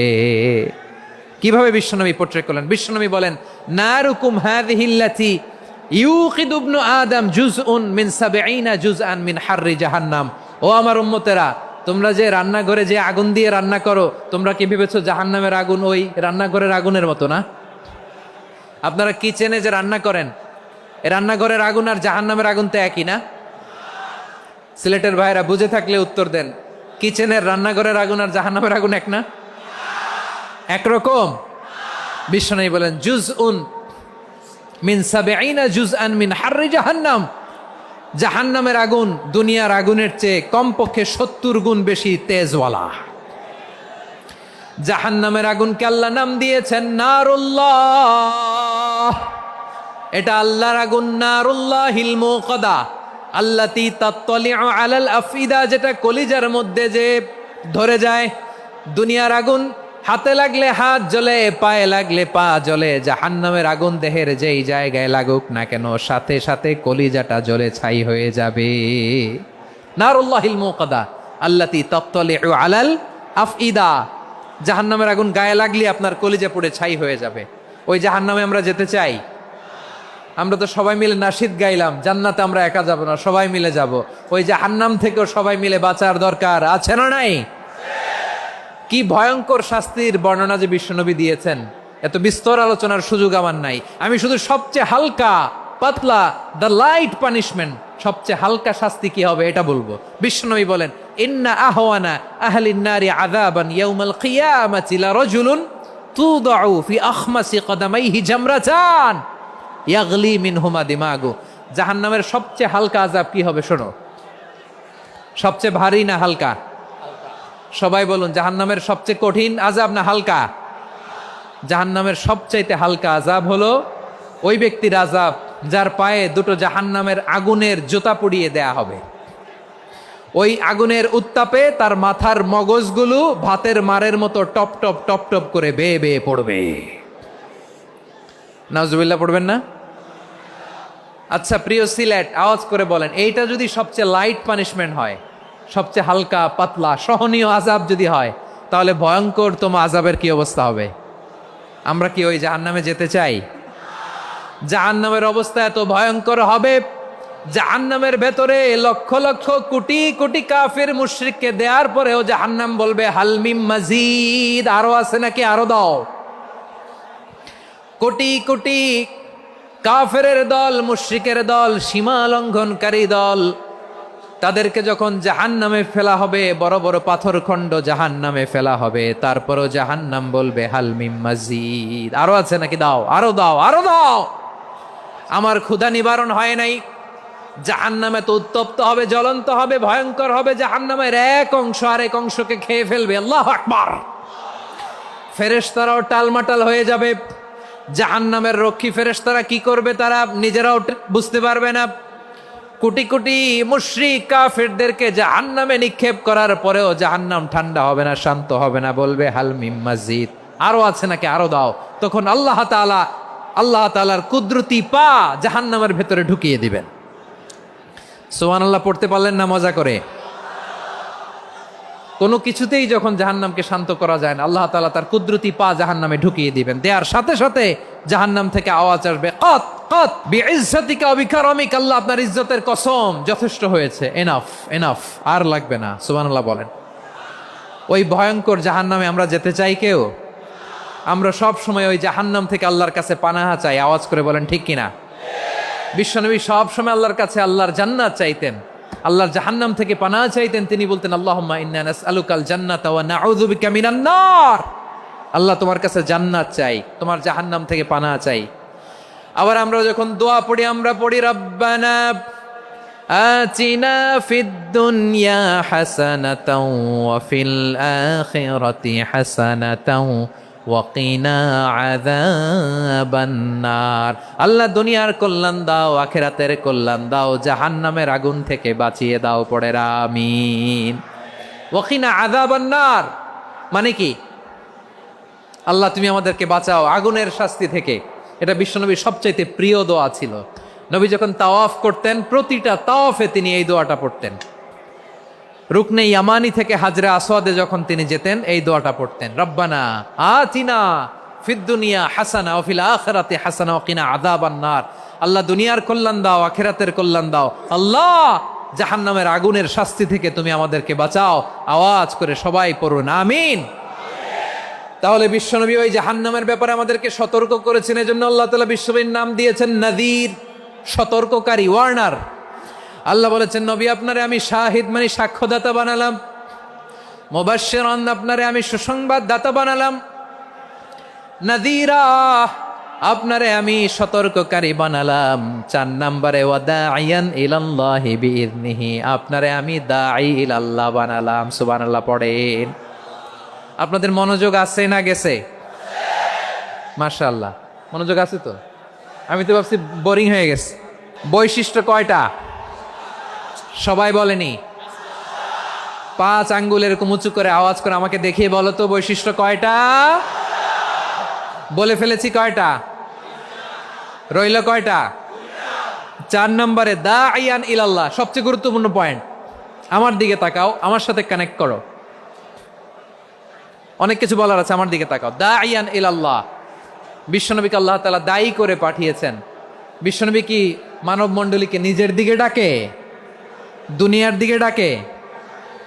কিভাবে বিশ্বনবী পোট্রে করলেন? বিশ্বনবী বলেন, নারুকুম হাযিহিল্লাতী ইউকিদু ইবনু আদম জুজউন মিন ৭০ জুজআন মিন হাররি জাহান্নাম। ও আমার উম্মতেরা, তোমরা যে রান্নাঘরে যে আগুন দিয়ে রান্না করো, তোমরা কি ভেবেছো জাহান্নামের আগুন ওই রান্নাঘরের আগুনের মতো না? আপনারা কিচেনে যে রান্না করেন, এই রান্নাঘরের আগুন আর জাহান্নামের আগুন তো একই না? সিলেটের ভাইরা বুঝে থাকলে উত্তর দেন, কিচেনের রান্নাঘরের আগুন আর জাহান্নামের আগুন এক না? একরকম? বিশ্বনবী বলেন, জুজউন মিন ৭০ জুজআন মিন হাররি জাহান্নাম। জাহান্নামের আগুন দুনিয়ার আগুনের চেয়ে কমপক্ষে ৭০ গুণ বেশি তেজওয়ালা। জাহান্নামের আগুনকে আল্লাহ নাম দিয়েছেন নারুল্লাহ। এটা আল্লাহর আগুন, নারুল্লাহিল মুকাদা আল্লাতী তাত্তালিউ আলাল আফইদা, যেটা কলিজার মধ্যে যে ধরে যায়। দুনিয়ার আগুন হাতে লাগলে হাত জ্বলে, পায়ে লাগলে পা জ্বলে। জাহান্নামের আগুন দেহের যেই জায়গায় লাগুক না কেন, সাথে সাথে কলিজাটা জ্বলে ছাই হয়ে যাবে। নারুল্লাহিল মুকাদা আল্লাতী তাত্তালিউ আলাল আফইদা। জাহান্নামের আগুন গায়ে লাগলে আপনার কলিজা পুড়ে ছাই হয়ে যাবে। ওই জাহান্নামে আমরা যেতে চাই? আমরা তো সবাই মিলে নাশিদ গাইলাম, জান্নাতে আমরা একা যাব না, সবাই মিলে যাব। ওই জাহান্নাম থেকেও সবাই মিলে বাঁচার দরকার আছে না নাই? কি ভয়ঙ্কর শাস্তির বর্ণনা যে বিশ্বনবী দিয়েছেন, এত বিস্তর আলোচনার সুযোগ আমার নাই। আমি শুধু সবচেয়ে হালকা পাতলা, দ্য লাইট পানিশমেন্ট, সবচেয়ে হালকা শাস্তি কি হবে এটা বলবো। বিশ্বনবী বলেন, ইন্না আহওয়ানা আহলিন নারি আযাবান ইয়াউমাল কিয়ামাতি লারাজুলুন তুদাউ ফি আখমাসি কদামাইহি জামরাতান ইয়াগলি মিনহুমা দিমাগু। জাহান্নামের সবচেয়ে হালকা আযাব কি হবে শোনো। সবচেয়ে ভারী না হালকা? সবাই বলুন, জাহান্নামের সবচেয়ে কঠিন আযাব না হালকা? জাহান্নামের সবচাইতে হালকা আযাব হলো ওই ব্যক্তির আযাব যার পায়ে দুটো জাহান্নামের আগুনের জুতা পরিয়ে দেয়া হবে। ওই আগুনের উত্তাপে তার মাথার মগজগুলো ভাতের মারের মতো টপ টপ টপ টপ করে বেয়ে বেয়ে পড়বে। নাউজুবিল্লাহ পড়বেন না? আচ্ছা প্রিয় সিলেট, আওয়াজ করে বলেন, এইটা যদি সবচেয়ে লাইট পানিশমেন্ট হয়, সবচেয়ে হালকা পাতলা সহনীয় আযাব যদি হয়, তাহলে ভয়ঙ্করতম আযাবের কি অবস্থা হবে? আমরা কি ওই জাহান্নামে যেতে চাই? জাহান্নামের অবস্থা এত ভয়ঙ্কর হবে জাহান্নামের ভেতরে লক্ষ লক্ষ কোটি কোটি কাফির মুশরিককে দেওয়ার পরেও জাহান্নাম বলবে হাল মিম মাজিদ, আরো আছে নাকি, আরো দাও। কোটি কোটি কাফেরের দল, মুশরিকের দল, সীমা লঙ্ঘনকারী দল, তাদেরকে যখন জাহান্নামে ফেলা হবে, বড় বড় পাথরখণ্ড জাহান্নামে ফেলা হবে, তারপরও জাহান্নাম বলবে হাল মিম মাজিদ, আরো আছে নাকি, দাও, আরো দাও, আরো দাও। আমার ক্ষুধা নিবারণ হয় নাই। জাহান্নামে তো উত্তপ্ত হবে, জ্বলন্ত হবে, ভয়ঙ্কর হবে। জাহান্নামের এক অংশ আরেক অংশকে খেয়ে ফেলবে। আল্লাহু আকবার। ফেরেশতারাও টালমাটাল হয়ে যাবে। জাহান্নামের রক্ষী ফেরেশতারা কি করবে তারা নিজেরাও বুঝতে পারবে না। কোটি কোটি মুশরিক কাফেরদেরকে জাহান্নামে নিক্ষেপ করার পরেও জাহান্নাম ঠান্ডা হবে না, শান্ত হবে না, বলবে হাল মিম মাজিদ, আরো আছে নাকি, আরো দাও। তখন আল্লাহ তাআলার কুদরতি পা জাহান্নামের ভেতরে ঢুকিয়ে দিবেন। সুবহানাল্লাহ পড়তে পারলেন না মজা করে? কোনো কিছুতেই যখন জাহান্নামকে শান্ত করা যায় না, আল্লাহ তাআলা তার কুদরতি পা জাহান্নামে ঢুকিয়ে দিবেন। দেওয়ার সাথে সাথে জাহান্নাম থেকে আওয়াজ আসবে, কত কত বিইজ্জাতিকা ওয়া বিকারামিকা, আল্লাহ আপনার ইজ্জতের কসম, যথেষ্ট হয়েছে, এনাফ এনাফ, আর লাগবে না। সুবহানাল্লাহ বলেন। ওই ভয়ঙ্কর জাহান্নামে আমরা যেতে চাই কেউ? আমরা সব সময় ওই জাহান্নাম থেকে আল্লাহর কাছে পানাহা চাই। আওয়াজ করে বলেন ঠিক কিনা? বিশ্বনবী সব সময় আল্লাহর কাছে আল্লাহর জান্নাত চাইতেন, আল্লাহর জাহান্নাম থেকে পানাহ চাইতেন। তিনি বলতেন আল্লাহুম্মা ইন্না নাসআলুকাল জান্নাতা ওয়া নাউযু বিকা মিনান নার। আল্লাহ তোমার কাছে জান্নাত চাই, তোমার জাহান্নাম থেকে পানাহ চাই। আবার আমরা যখন দোয়া পড়ি, আমরা পড়ি রব্বানা আতিনা ফিদ দুনিয়া হাসানাতাও ওয়া ফিল আখিরাতি হাসানাতাও ওয়া কিনা আযাবান নার। আল্লাহ দুনিয়ার কল্যাণ দাও, আখিরাতের কল্যাণ দাও, জাহান্নামের আগুন থেকে বাঁচিয়ে দাও। পড়ে আমিন। ওয়া কিনা আযাবান নার মানে কি? আল্লাহ তুমি আমাদেরকে বাঁচাও আগুনের শাস্তি থেকে। এটা বিশ্বনবীর সবচাইতে প্রিয় দোয়া ছিল। নবী যখন তাওয়াফ করতেন, প্রতিটা তাওয়াফে তিনি এই দোয়াটা পড়তেন। রুকনে ইয়ামানি থেকে হাজরে আসওয়াদে যখন তিনি যেতেন, এই দোয়াটা পড়তেন, রব্বানা আতিনা ফিদ দুনিয়া হাসানা ওয়া ফিল আখিরাতি হাসানা ওয়া কিনা আযাবান নার। আল্লাহ দুনিয়ার কল্যাণ দাও, আখিরাতের কল্যাণ দাও। আল্লাহ জাহান্নামের আগুনের শাস্তি থেকে তুমি আমাদেরকে বাঁচাও। আওয়াজ করে সবাই পড়ুন আমিন। তাহলে বিশ্বনবী ওই জাহান্নামের ব্যাপারে আমাদেরকে সতর্ক করেছেন। এজন্য আল্লাহ তাআলা বিশ্বনবীর নাম দিয়েছেন নাযীর, সতর্ককারী, ওয়ার্নার। আল্লাহ বলেছেন নবী আপনারে আমি শাহিদ মানে সাক্ষ্যদাতা বানালাম, মুবাশশিরান আপনারে আমি সুসংবাদ দাতা বানালাম, নাযীরা আপনারে আমি সতর্ককারী বানালাম। 4 নম্বরে ওয়া দাঈয়ান ইলাল্লাহি বিইذনিহি, আপনারে আমি দাঈ ইলাল্লাহ বানালাম। সুবহানাল্লাহ পড়েন। আপনাদের মনোযোগ আছে না গেছে? মাশাআল্লাহ মনোযোগ আছে তো। আমি তো ভাবছি বোরিং হয়ে গেছে। বৈশিষ্ট্য কয়টা সবাই বলেনি? 5 আঙ্গুল এরকম উঁচু করে আওয়াজ করে আমাকে দেখিয়ে বলো তো বৈশিষ্ট্য কয়টা? বলে ফেলেছি কয়টা? রইল কয়টা? 4 নম্বরে দাঈয়ান ইলাল্লাহ, সবচেয়ে গুরুত্বপূর্ণ পয়েন্ট। আমার দিকে তাকাও, আমার সাথে কানেক্ট করো। অনেক কিছু বলার আছে, আমার দিকে তাকাও। দাঈয়ান ইলাল্লাহ, বিশ্বনবীকে আল্লাহ তাআলা দায়ী করে পাঠিয়েছেন। বিশ্বনবী কি মানব মণ্ডলীকে নিজের দিকে ডাকে? দুনিয়ার দিকে ডাকে?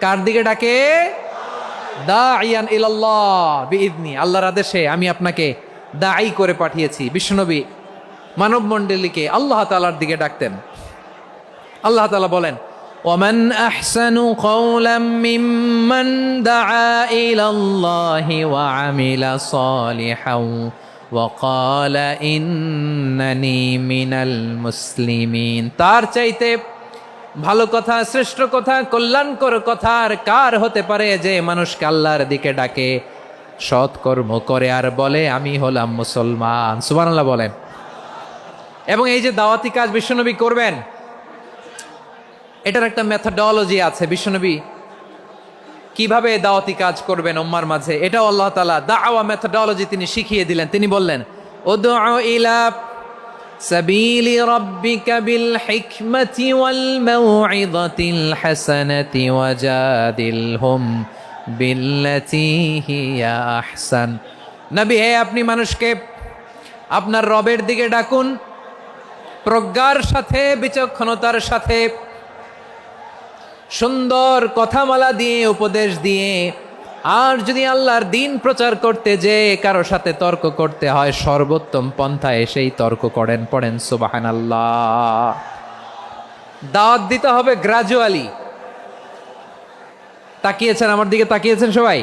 কার দিকে ডাকে? দাঈয়ান ইলাল্লাহ বিইذনি, আল্লাহর আদেশে আমি আপনাকে দায়ী করে পাঠিয়েছি। বিশ্বনবী মানব মণ্ডলীকে আল্লাহ তাআলার দিকে ডাকতেন। আল্লাহ তাআলা বলেন ومن أحسن قولا ممن دعا إلى الله وعمل صالحا وقال إنني من المسلمين। তার চাইতে ভালো কথা, শ্রেষ্ঠ কথা, কল্যাণকর কথা আর কার হতে পারে যে মানুষকে আল্লাহর দিকে ডাকে, সৎকর্ম করে আর বলে আমি হলাম মুসলমান। সুবহানাল্লাহ বলেন। এবং এই যে দাওয়াতি কাজ বিশ্বনবী করবেন, এটার একটা মেথডোলজি আছে। বিশ্বনবী কিভাবে দাওয়াতি কাজ করবেন উম্মার মাঝে, এটাও আল্লাহ তাআলা দাওয়া মেথডোলজি তিনি শিখিয়ে দিলেন। তিনি বললেন উদউ ইলা সাবিলি রাব্বিকা বিল হিকমাতি ওয়াল মাউইযাতিল হাসানাতি ওয়াজাদিলহুম বিল্লাতী হিয়া আহসান। নবী হে, আপনি মানুষকে আপনার রবের দিকে ডাকুন প্রজ্ঞার সাথে, বিচক্ষণতার সাথে, সুন্দর কথামালা দিয়ে, উপদেশ দিয়ে। আর যদি আল্লাহর দিন প্রচার করতে যে কারো সাথে তর্ক করতে হয়, সর্বোত্তম পন্থায় সেই তর্ক করেন। পড়েন সুবহানাল্লাহ। দাওয়াত দিতে হবে গ্রাজুয়ালি। তাকিয়েছেন আমার দিকে, তাকিয়েছেন সবাই?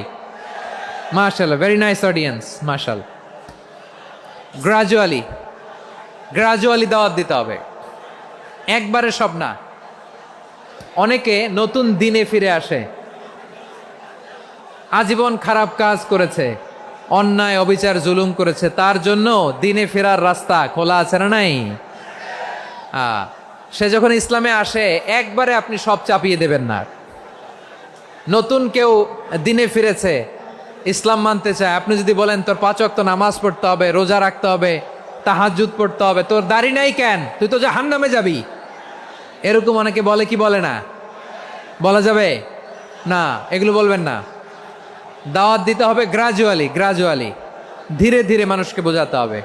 মাশাআল্লাহ, ভেরি নাইস অডিয়েন্স, মাশাআল্লাহ। গ্রাজুয়ালি গ্রাজুয়ালি দাওয়াত দিতে হবে, একবারে সব না। অনেকে নতুন দিনে ফিরে আসে, আজীবন খারাপ কাজ করেছে, অন্যায় অবিচার জুলুম করেছে, তার জন্য দিনে ফেরার রাস্তা খোলা আছে না নাই? সে যখন ইসলামে আসে একবারে আপনি সব চাপিয়ে দেবেন না। নতুন কেউ দিনে ফিরেছে, ইসলাম মানতে চায়, আপনি যদি বলেন তোর 5 ওয়াক্ত নামাজ পড়তে হবে, রোজা রাখতে হবে, তাহাজ্জুদ পড়তে হবে, তোর দাড়ি নাই কেন, তুই তো জাহান্নামে যাবি, এরকম অনেকে বলে কি বলে না? বলা যাবে না, এগুলো বলবেন না। দাওয়াত দিতে হবে গ্রাজুয়ালি, গ্রাজুয়ালি, ধীরে ধীরে মানুষকে বোঝাতে হবে।